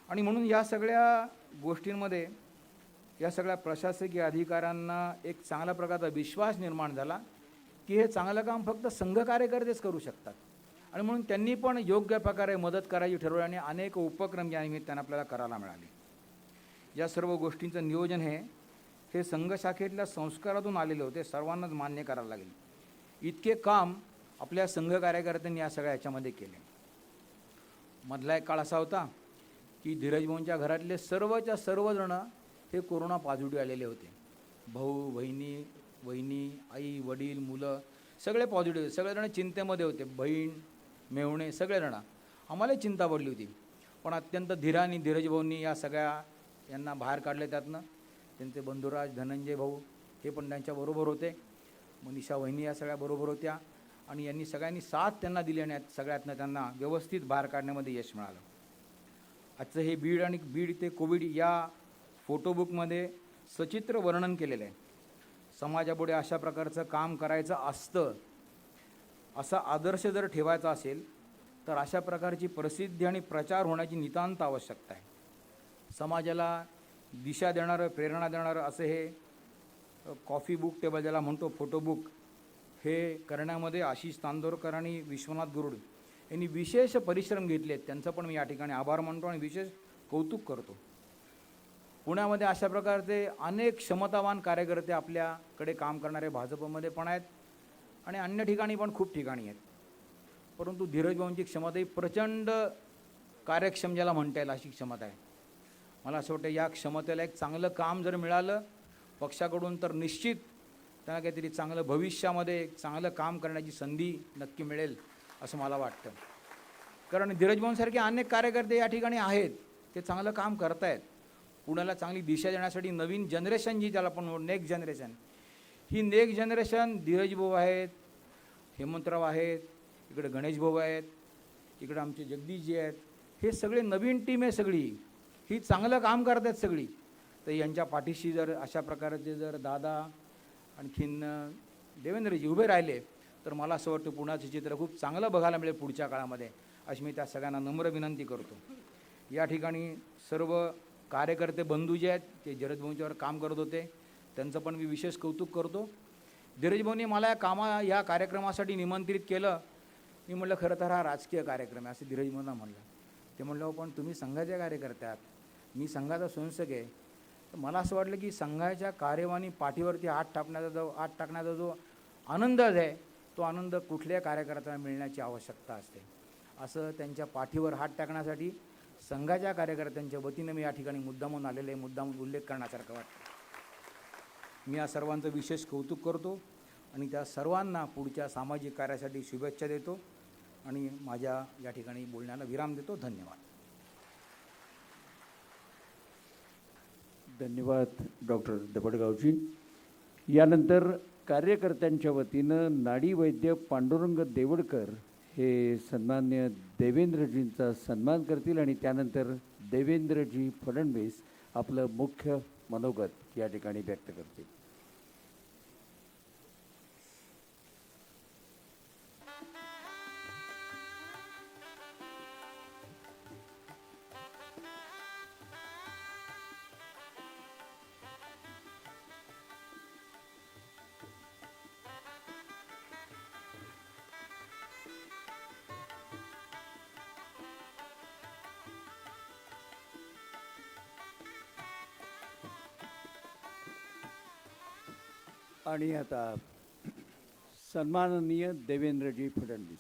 आणि म्हणून या सगळ्या गोष्टींमध्ये या सगळ्या प्रशासकीय अधिकाऱ्यांना एक चांगल्या प्रकारचा विश्वास निर्माण झाला की हे चांगलं काम फक्त संघ कार्यकर्तेच करू शकतात. आणि म्हणून त्यांनी पण योग्य प्रकारे मदत करायची ठरवली आणि अनेक उपक्रम या निमित्ताने आपल्याला करायला मिळाले. या सर्व गोष्टींचं नियोजन हे संघ शाखेतल्या संस्कारातून आलेले होते, सर्वांनाच मान्य करायला लागेल. इतके काम आपल्या संघ कार्यकर्त्यांनी या सगळ्या ह्याच्यामध्ये केले. मधला एक काळ असा होता की धीरज भाऊंच्या घरातले सर्वच्या सर्वजण हे कोरोना पॉझिटिव्ह आलेले होते. भाऊ, वहिनी, आई, वडील, मुलं सगळे पॉझिटिव्ह, सगळेजण चिंतेमध्ये होते. बहीण, मेवणे सगळेजण. आम्हालाही चिंता पडली होती, पण अत्यंत धीराने धीरज भाऊंनी या सगळ्या यांना बाहेर काढले. त्यातनं त्यांचे बंधुराज, धनंजय भाऊ हे पण त्यांच्याबरोबर होते, मनीषा वहिनी या सगळ्या बरोबर होत्या आणि यांनी सगळ्यांनी साथ त्यांना दिली आणि सगळ्यातनं त्यांना व्यवस्थित बाहेर काढण्यामध्ये यश मिळालं. आजचं हे बीड आणि बीड ते कोविड या फोटोबुकमध्ये सचित्र वर्णन केलेलं आहे. समाजापुढे अशा प्रकारचं काम करायचं असतं, असा आदर्श जर ठेवायचा असेल तर अशा प्रकारची प्रसिद्धी आणि प्रचार होण्याची नितांत आवश्यकता आहे. समाजाला दिशा देणारं, प्रेरणा देणारं असं हे कॉफी बुक टेबल ज्याला म्हणतो, फोटो बुक, हे करण्यामध्ये आशिष तांदोरकर आणि विश्वनाथ गुरुड यांनी विशेष परिश्रम घेतले आहेत. त्यांचं पण मी या ठिकाणी आभार मानतो आणि विशेष कौतुक करतो. पुण्यामध्ये अशा प्रकारचे अनेक क्षमतावान कार्यकर्ते आपल्याकडे काम करणारे भाजपमध्ये पण आहेत आणि अन्य ठिकाणी पण खूप ठिकाणी आहेत. परंतु धीरज भाऊंची क्षमता ही प्रचंड कार्यक्षम ज्याला म्हणता येईल अशी क्षमता आहे. मला असं वाटतं या क्षमतेला एक चांगलं काम जर मिळालं पक्षाकडून तर निश्चित त्यांना काहीतरी चांगलं भविष्यामध्ये एक चांगलं काम करण्याची संधी नक्की मिळेल असं मला वाटतं. कारण धीरज भाऊंसारखे अनेक कार्यकर्ते या ठिकाणी आहेत, ते चांगलं काम करत आहेत. पुण्याला चांगली दिशा देण्यासाठी नवीन जनरेशन जी त्याला पण नेक्स्ट जनरेशन, ही नेक्स्ट जनरेशन धीरज भाऊ आहेत, हेमंतराव आहेत, इकडे गणेश भाऊ आहेत, इकडे आमचे जगदीशजी आहेत, हे सगळे नवीन टीम आहे सगळी, ही चांगलं काम करत आहेत सगळी. तर यांच्या पाठीशी जर अशा प्रकारचे जर दादा आणखीन देवेंद्रजी उभे राहिले तर मला असं वाटतं पुण्याचं चित्र खूप चांगलं बघायला मिळेल पुढच्या काळामध्ये, अशी मी त्या सगळ्यांना नम्र विनंती करतो. या ठिकाणी सर्व कार्यकर्ते बंधू जे आहेत ते धीरज भाऊंच्यावर काम करत होते, त्यांचं पण मी विशेष कौतुक करतो. धीरज भाऊंनी मला या कार्यक्रमासाठी निमंत्रित केलं. मी म्हटलं खरं तर हा राजकीय कार्यक्रम आहे असं धीरज भाऊंना म्हणलं. ते म्हणलं पण तुम्ही संघाचे कार्यकर्ते आहात, मी संघाचा स्वयंसेवक आहे. तर मला असं वाटलं की संघाच्या कार्यवाही पाठीवरती हात टाकण्याचा जो आनंद आहे तो आनंद कुठल्याही कार्यकर्त्याला मिळण्याची आवश्यकता असते. असं त्यांच्या पाठीवर हात टाकण्यासाठी संघाच्या कार्यकर्त्यांच्या वतीनं मी या ठिकाणी मुद्दामून आलेले मुद्दामून उल्लेख करण्यासारखं वाटतं. मी या सर्वांचं विशेष कौतुक करतो आणि त्या सर्वांना पुढच्या सामाजिक कार्यासाठी शुभेच्छा देतो आणि माझ्या या ठिकाणी बोलण्याला विराम देतो. धन्यवाद. धन्यवाद डॉक्टर दबडगावजी. यानंतर कार्यकर्त्यांच्या वतीनं नाडी वैद्य पांडुरंग देवडकर हे सन्मान्य देवेंद्रजींचा सन्मान करतील आणि त्यानंतर देवेंद्रजी फडणवीस आपलं मुख्य मनोगत या ठिकाणी व्यक्त करतील. आणि आता सन्माननीय देवेंद्रजी फडणवीस.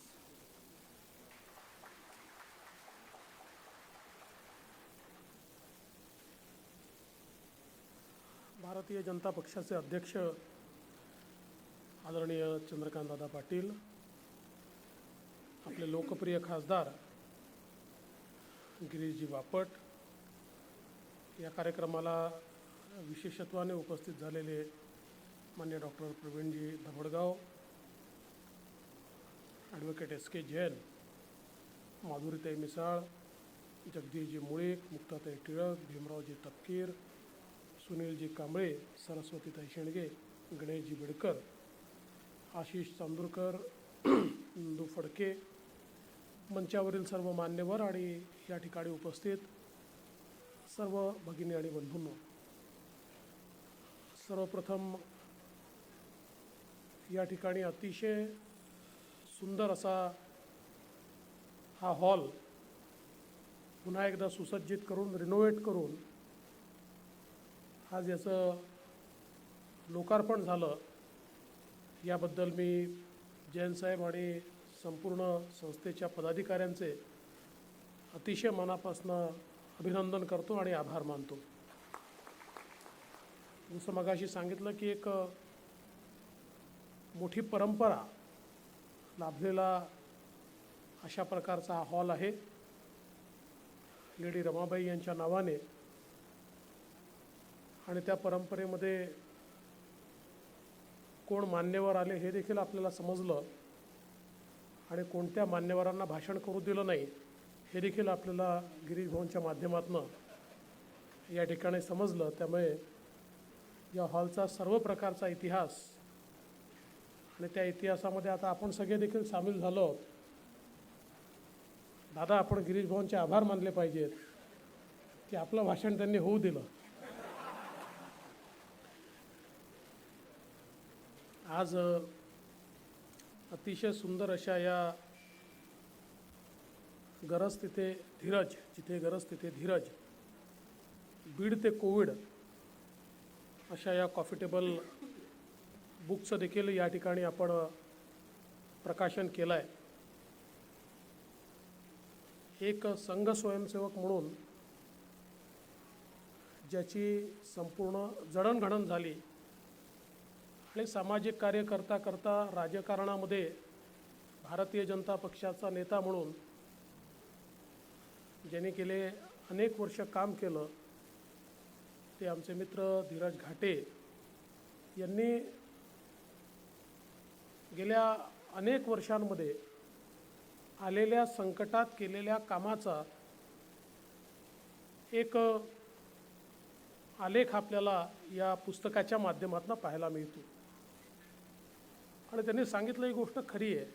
भारतीय जनता पक्षाचे अध्यक्ष आदरणीय चंद्रकांतदादा पाटील, आपले लोकप्रिय खासदार गिरीशजी बापट, या कार्यक्रमाला विशेषत्वाने उपस्थित झालेले मान्य doctor Pravinji धबडगाव, advocate S.K. Jain, माधुरीताई Misal, Jagdishji Mulik, मुक्ताताई Tilak, भीमरावजी तपकीर, Sunilji Kamble, सरस्वतीताई Shendge, Ganeshji Bidkar, Ashish Chandurkar, Indu Phadke, मंचावरील सर्व मान्यवर आणि या ठिकाणी उपस्थित सर्व भगिनी आणि बंधूंनो, सर्वप्रथम या ठिकाणी अतिशय सुंदर असा हा हॉल पुन्हा एकदा सुसज्जित करून रिनोव्हेट करून आज याचं लोकार्पण झालं, याबद्दल मी जैनसाहेब आणि संपूर्ण संस्थेच्या पदाधिकाऱ्यांचे अतिशय मनापासून अभिनंदन करतो आणि आभार मानतो. जसं मगाशी सांगितलं की एक मोठी परंपरा लाभलेला अशा प्रकारचा हा हॉल आहे. लेडी रमाबाई यांच्या नावाने आणि त्या परंपरेमध्ये कोण मान्यवर आले हे देखील आपल्याला समजलं. आणि कोणत्या मान्यवरांना भाषण करू दिलं नाही हे देखील आपल्याला गिरीश भवनच्या माध्यमातून या ठिकाणी समजलं. त्यामुळे या हॉलचा सर्व प्रकारचा इतिहास आणि त्या इतिहासामध्ये आता आपण सगळे देखील सामील झालो आहोत. दादा, आपण गिरीश भवनचे आभार मानले पाहिजेत की आपलं भाषण त्यांनी होऊ दिलं. आज अतिशय सुंदर अशा या गरज तिथे धीरज, जिथे गरज तिथे धीरज, बीड ते कोविड अशा या कॉफी टेबल बुकचं देखील या ठिकाणी आपण प्रकाशन केलं आहे. एक संघ स्वयंसेवक म्हणून ज्याची संपूर्ण जडणघडण झाली आणि सामाजिक कार्य करता करता राजकारणामध्ये भारतीय जनता पक्षाचा नेता म्हणून ज्यांनी गेले अनेक वर्ष काम केलं ते आमचे मित्र धीरज घाटे यांनी गेल्या अनेक वर्षांमध्ये आलेल्या संकटात केलेल्या कामाचा एक आलेख आपल्याला या पुस्तकाच्या माध्यमातून पाहायला मिळतो. आणि त्यांनी सांगितलं ही गोष्ट खरी आहे.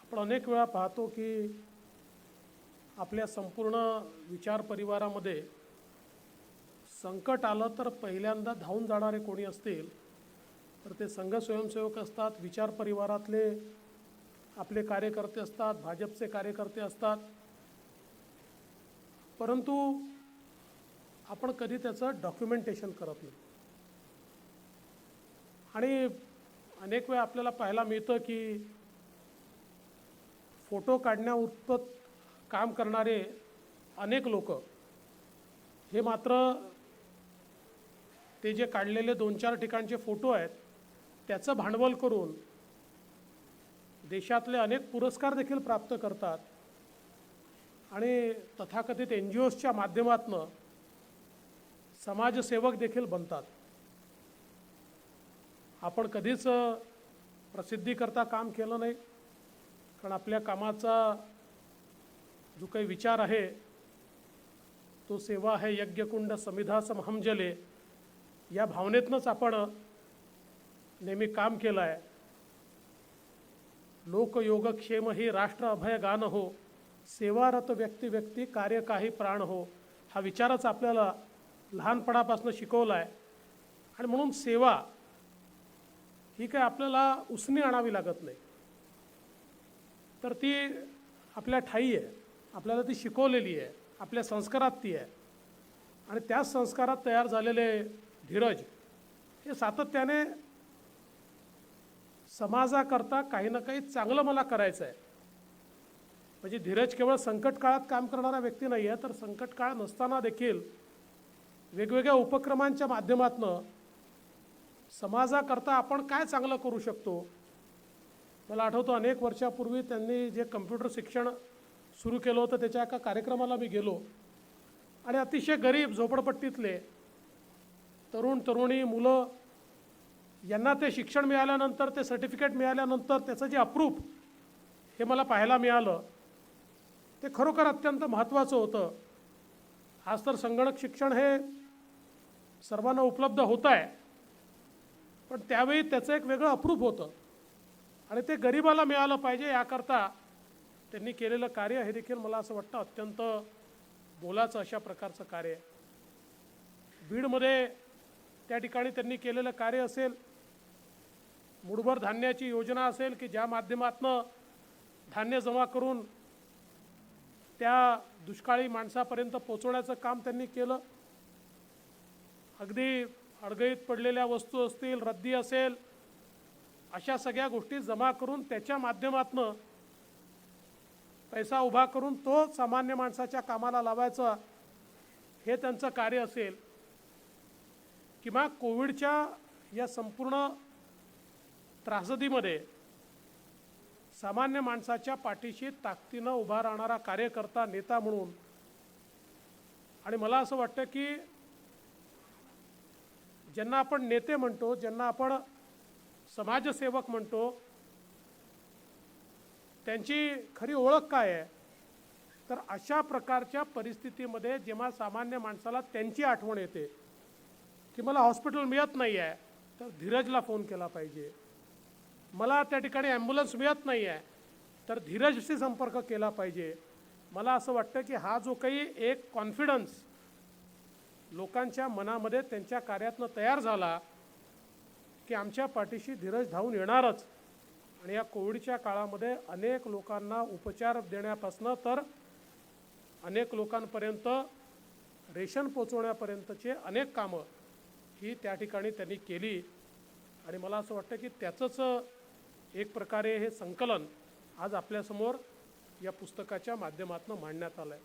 आपण अनेक वेळा पाहतो की आपल्या संपूर्ण विचार परिवारामध्ये संकट आलं तर पहिल्यांदा धावून जाणारे कोणी असतील तर ते संघ स्वयंसेवक असतात, विचार परिवारातले आपले कार्यकर्ते असतात, भाजपचे कार्यकर्ते असतात. परंतु आपण कधी त्याचं डॉक्युमेंटेशन करत नाही. आणि अनेक वेळा आपल्याला पाहायला मिळतं की फोटो काढण्याउपत काम करणारे अनेक लोक हे मात्र ते जे काढलेले 2-4 ठिकाणचे फोटो आहेत त्याचं भांडवल करून देशातले अनेक पुरस्कार देखील प्राप्त करतात आणि तथाकथित NGOsच्या माध्यमातून समाजसेवक देखील बनतात. आपण कधीच प्रसिद्धीकरता काम केलं नाही, कारण आपल्या कामाचा जो काही विचार आहे तो सेवा है यज्ञकुंड समिधा समहम जले या भावनेतनंच आपण नेहमी काम केलं आहे. लोक योगक्षेम ही राष्ट्र अभय गान हो, सेवारत व्यक्ती व्यक्ती कार्य काही प्राण हो, हा विचारच आपल्याला लहानपणापासून शिकवला आहे. आणि म्हणून सेवा ही काय आपल्याला उसने आणावी लागत नाही, तर ती आपल्या ठायी आहे, आपल्याला ती शिकवलेली आहे, आपल्या संस्कारात ती आहे. आणि त्याच संस्कारात तयार झालेले धीरज हे सातत्याने समाजाकरता काही ना काही चांगलं मला करायचं आहे. म्हणजे धीरज केवळ संकट काळात काम करणारा व्यक्ती नाही आहे, तर संकट काळ नसताना देखील वेगवेगळ्या उपक्रमांच्या माध्यमातून समाजाकरता आपण काय चांगलं करू शकतो. मला आठवतं अनेक वर्षापूर्वी त्यांनी जे कम्प्युटर शिक्षण सुरू केलं होतं त्याच्या एका कार्यक्रमाला मी गेलो आणि अतिशय गरीब झोपडपट्टीतले तरुण तरुणी मुलं यांना ते शिक्षण मिळाल्यानंतर, ते सर्टिफिकेट मिळाल्यानंतर त्याचं जे अप्रूप हे मला पाहायला मिळालं ते खरोखर अत्यंत महत्त्वाचं होतं. आज तर संगणक शिक्षण हे सर्वांना उपलब्ध होतं आहे, पण त्यावेळी त्याचं एक वेगळं अप्रूप होतं आणि ते गरिबाला मिळालं पाहिजे याकरता त्यांनी केलेलं कार्य हे देखील मला असं वाटतं अत्यंत मोलाचं अशा प्रकारचं कार्य आहे. बीडमध्ये त्या ठिकाणी त्यांनी केलेलं कार्य असेल, मुठभर धान्याची योजना असेल की ज्या माध्यमातून धान्य जमा करून त्या दुष्काळी माणसापर्यंत पोचवण्याचं काम त्यांनी केलं. अगदी अडगळीत पडलेल्या वस्तू असतील, रद्दी असेल, अशा सगळ्या गोष्टी जमा करून त्याच्या माध्यमातून पैसा उभा करून तो सामान्य माणसाच्या कामाला लावायचा हे त्यांचं कार्य असेल. किंवा कोविडच्या या संपूर्ण त्रासदीमध्ये सामान्य माणसाच्या पाठीशी ताकदीनं उभा राहणारा कार्यकर्ता, नेता म्हणून. आणि मला असं वाटतं की ज्यांना आपण नेते म्हणतो, ज्यांना आपण समाजसेवक म्हणतो, त्यांची खरी ओळख काय आहे. तर अशा प्रकारच्या परिस्थितीमध्ये जेव्हा सामान्य माणसाला त्यांची आठवण येते की मला हॉस्पिटल मिळत नाही आहे, तर धीरजला फोन केला पाहिजे. मला त्या ठिकाणी ॲम्ब्युलन्स मिळत नाही आहे, तर धीरजशी संपर्क केला पाहिजे. मला असं वाटतं की हा जो काही एक कॉन्फिडन्स लोकांच्या मनामध्ये त्यांच्या कार्यातनं तयार झाला की आमच्या पाठीशी धीरज धावून येणारच, आणि या कोविडच्या काळामध्ये अनेक लोकांना उपचार देण्यापासून तर अनेक लोकांपर्यंत रेशन पोचवण्यापर्यंतचे अनेक कामं ही त्या ठिकाणी त्यांनी केली. आणि मला असं वाटतं की त्याचंच एक प्रकारे हे संकलन आज आपल्यासमोर या पुस्तकाच्या माध्यमातून मांडण्यात आलं आहे.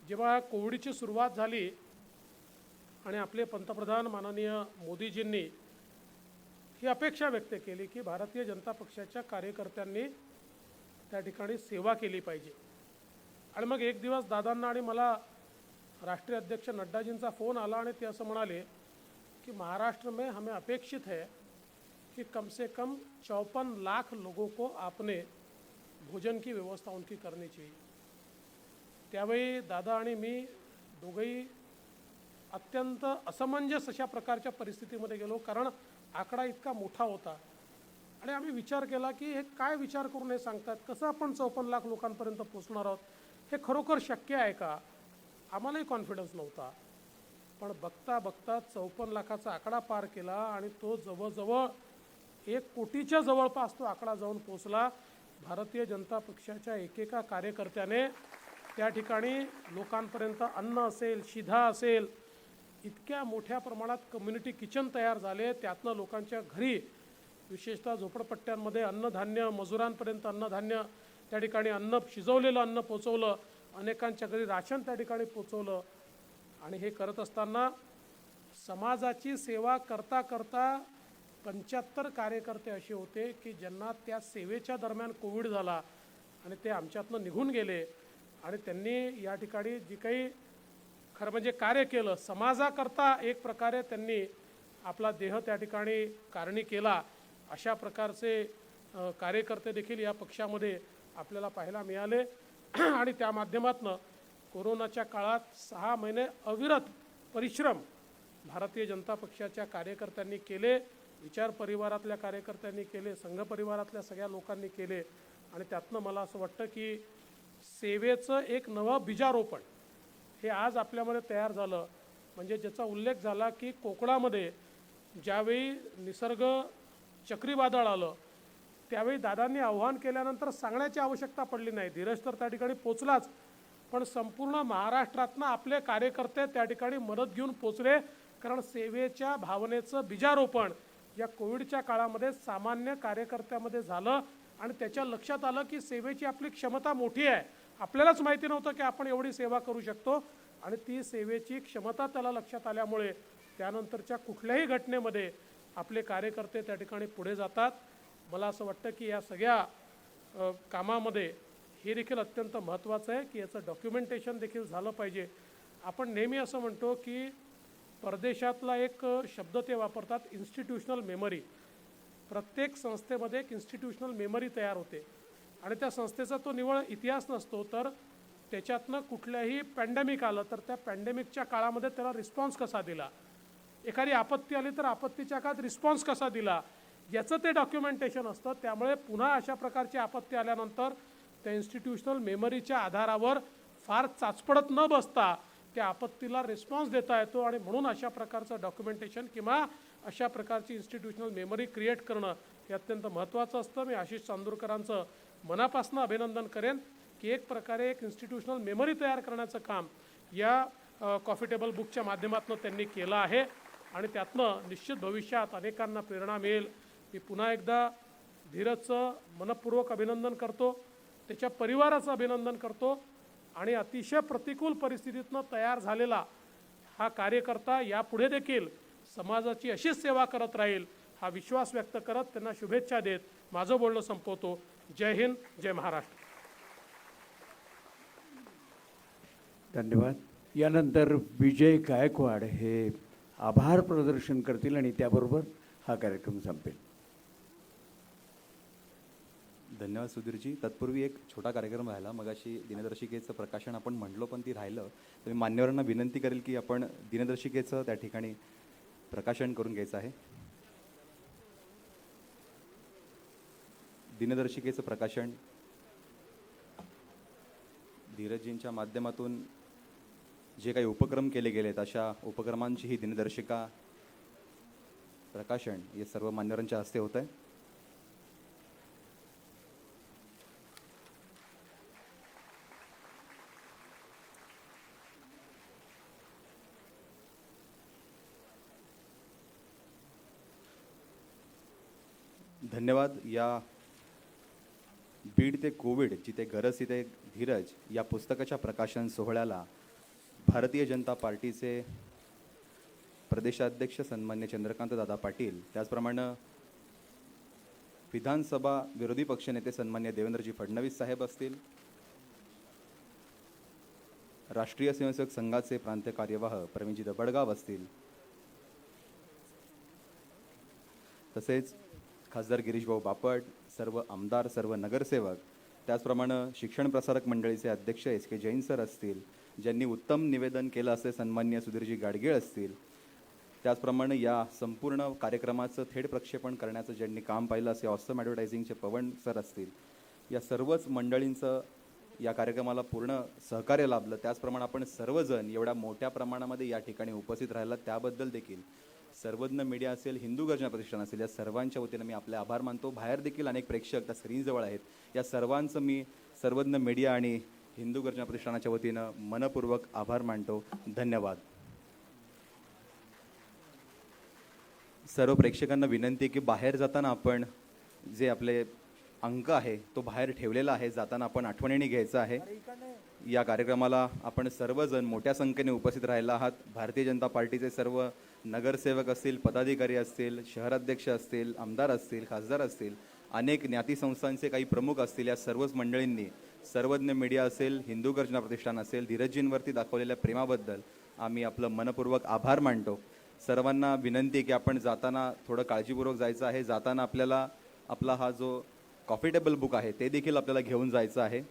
जेव्हा कोविडची सुरुवात झाली आणि आपले पंतप्रधान माननीय मोदीजींनी ही अपेक्षा व्यक्त केली की भारतीय जनता पक्षाच्या कार्यकर्त्यांनी त्या ठिकाणी सेवा केली पाहिजे. आणि मग एक दिवस दादांना आणि मला राष्ट्रीय अध्यक्ष नड्डाजींचा फोन आला आणि ते असं म्हणाले कि महाराष्ट्र में हमें अपेक्षित है कि कम से कम 54 लाख लोगों को आपने भोजन की व्यवस्था उनकी करनी चाहिए. त्यावेळी दादा आणि मी दोघंही अत्यंत असमंजस अशा प्रकारच्या परिस्थितीमध्ये गेलो, कारण आकडा इतका मोठा होता. आणि आम्ही विचार केला की हे काय विचार करून हे सांगतात, कसं आपण 54 लाख लोकांपर्यंत पोहोचणार आहोत, हे खरोखर शक्य आहे का. आम्हालाही कॉन्फिडन्स नव्हता. पण बघता बघता 54 लाखाचा आकडा पार केला आणि तो जवळजवळ 1 कोटीच्या जवळपास तो आकडा जाऊन पोचला. भारतीय जनता पक्षाच्या एकेका कार्यकर्त्याने त्या ठिकाणी लोकांपर्यंत अन्न असेल, शिधा असेल, इतक्या मोठ्या प्रमाणात कम्युनिटी किचन तयार झाले. त्यातनं लोकांच्या घरी विशेषतः झोपडपट्ट्यांमध्ये अन्नधान्य, मजुरांपर्यंत अन्नधान्य, त्या ठिकाणी अन्न, शिजवलेलं अन्न पोचवलं. अनेकांच्या घरी राशन त्या ठिकाणी पोचवलं. आणि हे करत असताना समाजाची सेवा करता करता 75 कार्यकर्ते असे होते की ज्यांना त्या सेवेच्या दरम्यान कोविड झाला आणि ते आमच्यातनं निघून गेले. आणि त्यांनी या ठिकाणी जी काही खरं म्हणजे कार्य केलं, समाजाकरता एक प्रकारे त्यांनी आपला देह त्या ठिकाणी कारणी केला. अशा प्रकारचे कार्यकर्ते देखील या पक्षामध्ये आपल्याला पाहायला मिळाले. आणि त्या माध्यमातून कोरोनाच्या काळात 6 महिने अविरत परिश्रम भारतीय जनता पक्षाच्या कार्यकर्त्यांनी केले, विचार परिवारातल्या कार्यकर्त्यांनी केले, संघ परिवारातल्या सगळ्या लोकांनी केले. आणि त्यातनं मला असं वाटतं की सेवेचं एक नवं बीजारोपण हे आज आपल्यामध्ये तयार झालं. म्हणजे ज्याचा उल्लेख झाला की कोकणामध्ये ज्यावेळी निसर्ग चक्रीवादळ आलं त्यावेळी दादांनी आव्हान केल्यानंतर सांगण्याची आवश्यकता पडली नाही. धीरज तर त्या ठिकाणी पोचलाच, पण संपूर्ण महाराष्ट्रातनं आपले कार्यकर्ते त्या ठिकाणी मदत घेऊन पोचले. कारण सेवेच्या भावनेचं बीजारोपण या कोविडच्या काळामध्ये सामान्य कार्यकर्त्यामध्ये झालं. आणि त्याच्या लक्षात आलं की सेवेची आपली क्षमता मोठी आहे. आपल्यालाच माहिती नव्हतं की आपण एवढी सेवा करू शकतो. आणि ती सेवेची क्षमता त्याला लक्षात आल्यामुळे त्यानंतरच्या कुठल्याही घटनेमध्ये आपले कार्यकर्ते त्या ठिकाणी पुढे जातात. मला असं वाटतं की या सगळ्या कामामध्ये हे देखील अत्यंत महत्त्वाचं आहे की याचं डॉक्युमेंटेशन देखील झालं पाहिजे. आपण नेहमी असं म्हणतो की परदेशातला एक शब्द ते वापरतात, इन्स्टिट्यूशनल मेमरी. प्रत्येक संस्थेमध्ये एक इन्स्टिट्यूशनल मेमरी तयार होते आणि त्या संस्थेचा तो निव्वळ इतिहास नसतो, तर त्याच्यातनं कुठल्याही पॅन्डेमिक आलं तर त्या पॅन्डेमिकच्या काळामध्ये त्याला रिस्पॉन्स कसा दिला, एखादी आपत्ती आली तर आपत्तीच्या काळात रिस्पॉन्स कसा दिला, याचं ते डॉक्युमेंटेशन असतं. त्यामुळे पुन्हा अशा प्रकारची आपत्ती आल्यानंतर त्या इन्स्टिट्यूशनल मेमरीच्या आधारावर फार चाचपडत न बसता त्या आपत्तीला रिस्पॉन्स देता येतो. आणि म्हणून अशा प्रकारचं डॉक्युमेंटेशन किंवा अशा प्रकारची इन्स्टिट्यूशनल मेमरी क्रिएट करणं हे अत्यंत महत्त्वाचं असतं. मी आशिष चांदूरकरांचं मनापासून अभिनंदन करेन की एक प्रकारे एक इन्स्टिट्यूशनल मेमरी तयार करण्याचं काम या कॉफी टेबल बुकच्या माध्यमातून त्यांनी केलं आहे. आणि त्यातनं निश्चित भविष्यात अनेकांना प्रेरणा मिळेल. मी पुन्हा एकदा धीरजचं मनपूर्वक अभिनंदन करतो, त्याच्या परिवाराचं अभिनंदन करतो. आणि अतिशय प्रतिकूल परिस्थितीतनं तयार झालेला हा कार्यकर्ता यापुढे देखील समाजाची अशीच सेवा करत राहील हा विश्वास व्यक्त करत त्यांना शुभेच्छा देत माझं बोलणं संपवतो. जय हिंद, जय महाराष्ट्र. धन्यवाद. यानंतर विजय गायकवाड हे आभार प्रदर्शन करतील आणि त्याबरोबर हा कार्यक्रम संपेल. धन्यवाद सुधीरजी. तत्पूर्वी एक छोटा कार्यक्रम राहिला. मग अशी दिनदर्शिकेचं प्रकाशन आपण म्हटलो पण ती राहिलं. तर मी मान्यवरांना विनंती करेल की आपण दिनदर्शिकेचं त्या ठिकाणी प्रकाशन करून घ्यायचं आहे. दिनदर्शिकेचं प्रकाशन धीरजजींच्या माध्यमातून जे काही उपक्रम केले गेलेत अशा उपक्रमांची ही दिनदर्शिका प्रकाशन हे सर्व मान्यवरांच्या हस्ते होत आहे. धन्यवाद. या बीड ते कोविड जिथे गरज तिथे धीरज या पुस्तकाच्या प्रकाशन सोहळ्याला भारतीय जनता पार्टीचे प्रदेशाध्यक्ष सन्मान्य चंद्रकांत दादा पाटील, त्याचप्रमाणे विधानसभा विरोधी पक्षनेते सन्मान्य देवेंद्रजी फडणवीस साहेब असतील, राष्ट्रीय स्वयंसेवक संघाचे प्रांतीय कार्यवाह प्रवीणजी दबडगाव असतील, तसेच खासदार गिरीशभाऊ बापट, सर्व आमदार, सर्व नगरसेवक, त्याचप्रमाणे शिक्षण प्रसारक मंडळीचे अध्यक्ष SK जैन सर असतील, ज्यांनी उत्तम निवेदन केलं असे सन्मान्य सुधीरजी गाडगीळ असतील, त्याचप्रमाणे या संपूर्ण कार्यक्रमाचं थेट प्रक्षेपण करण्याचं ज्यांनी काम पाहिलं असे ऑसम ॲडव्हर्टायझिंगचे पवन सर असतील, या सर्वच मंडळींचं या कार्यक्रमाला पूर्ण सहकार्य लाभलं. त्याचप्रमाणे आपण सर्वजण एवढ्या मोठ्या प्रमाणामध्ये या ठिकाणी उपस्थित राहिला त्याबद्दल देखील सर्वज्ञ मीडिया असेल, हिंदू गर्जना प्रतिष्ठान असेल, या सर्वांच्या वतीनं मी आपले आभार मानतो. बाहेर देखील अनेक प्रेक्षक त्या स्क्रीनजवळ आहेत. या सर्वांचं मी सर्वज्ञ मीडिया आणि हिंदू गर्जना प्रतिष्ठानाच्या वतीनं मनपूर्वक आभार मानतो. धन्यवाद. सर्व प्रेक्षकांना विनंती आहे की बाहेर जाताना आपण जे आपले अंक आहे तो बाहेर ठेवलेला आहे, जाताना आपण आठवणीने घ्यायचं आहे. या कार्यक्रमाला आपण सर्वजण मोठ्या संख्येने उपस्थित राहिला आहात. भारतीय जनता पार्टीचे सर्व नगरसेवक असतील, पदाधिकारी असतील, शहराध्यक्ष असतील, आमदार असतील, खासदार असतील, अनेक ज्ञाती संस्थांचे काही प्रमुख असतील, या सर्वच मंडळींनी सर्वज्ञ मीडिया असेल, हिंदू गर्जना प्रतिष्ठान असेल, धीरजजींवरती दाखवलेल्या प्रेमाबद्दल आम्ही आपलं मनपूर्वक आभार मानतो. सर्वांना विनंती आहे की आपण जाताना थोडं काळजीपूर्वक जायचं आहे. जाताना आपल्याला आपला हा जो कॉफी टेबल बुक आहे ते देखील आपल्याला घेऊन जायचं आहे.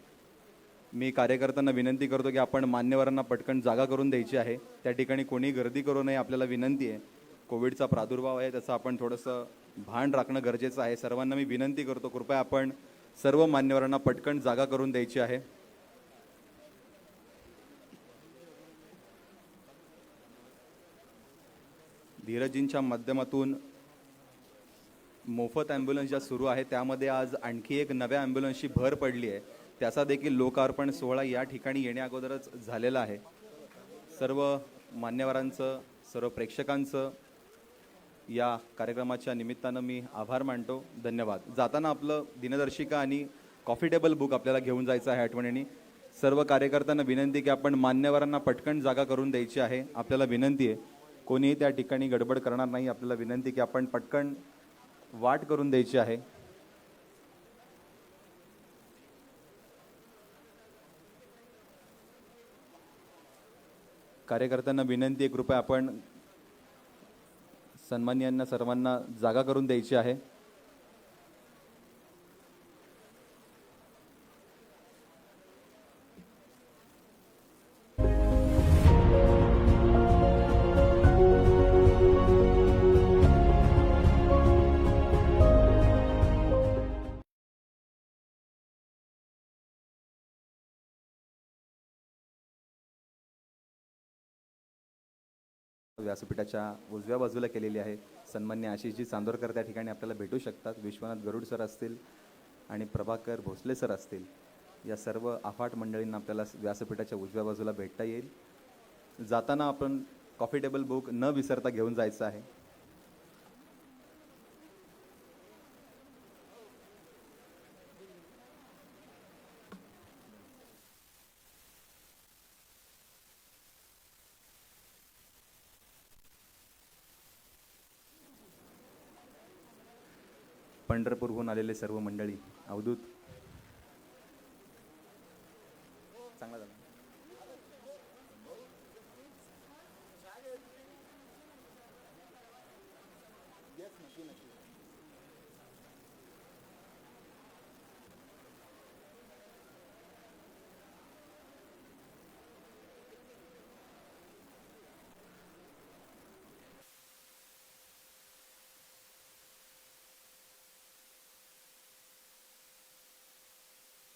मी कार्यकर्त्यांना विनंती करतो की आपण मान्यवरांना पटकन जागा करून द्यायची आहे. त्या ठिकाणी कोणी गर्दी करू नये. आपल्याला विनंती आहे, कोविडचा प्रादुर्भाव आहे त्याचं आपण थोडंसं भान राखणं गरजेचं आहे. सर्वांना मी विनंती करतो, कृपया आपण सर्व मान्यवरांना पटकन जागा करून द्यायची आहे. धीरजजींच्या माध्यमातून मोफत ॲम्ब्युलन्स ज्या सुरू आहे त्यामध्ये आज आणखी एक नव्या ॲम्ब्युलन्सची भर पडली आहे. त्याचा देखील लोकार्पण सोहळा या ठिकाणी येण्या अगोदरच झालेला आहे. सर्व मान्यवरांचं, सर्व प्रेक्षकांचं या कार्यक्रमाच्या निमित्तानं मी आभार मानतो. धन्यवाद. जाताना आपलं दिनदर्शिका आणि कॉफी टेबल बुक आपल्याला घेऊन जायचं आहे आठवणीने. सर्व कार्यकर्त्यांना विनंती की आपण मान्यवरांना पटकन जागा करून द्यायची आहे. आपल्याला विनंती आहे, कोणीही त्या ठिकाणी गडबड करणार नाही. आपल्याला विनंती की आपण पटकन वाट करून द्यायची आहे. कार्यकर्त्यांना विनंती आहे, कृपया आपण सन्माननीयांना सर्वांना जागा करून द्यायची आहे. व्यासपीठाच्या उजव्या बाजूला केलेली आहे. सन्मान्य आशिषजी चांदोरकर त्या ठिकाणी आपल्याला भेटू शकतात. विश्वनाथ गरुड सर असतील आणि प्रभाकर भोसले सर असतील, या सर्व अफाट मंडळींना आपल्याला व्यासपीठाच्या उजव्या बाजूला भेटता येईल. जाताना आपण कॉफी टेबल बुक न विसरता घेऊन जायचं आहे. पंढरपूरहून आलेले सर्व मंडळी, अवधूत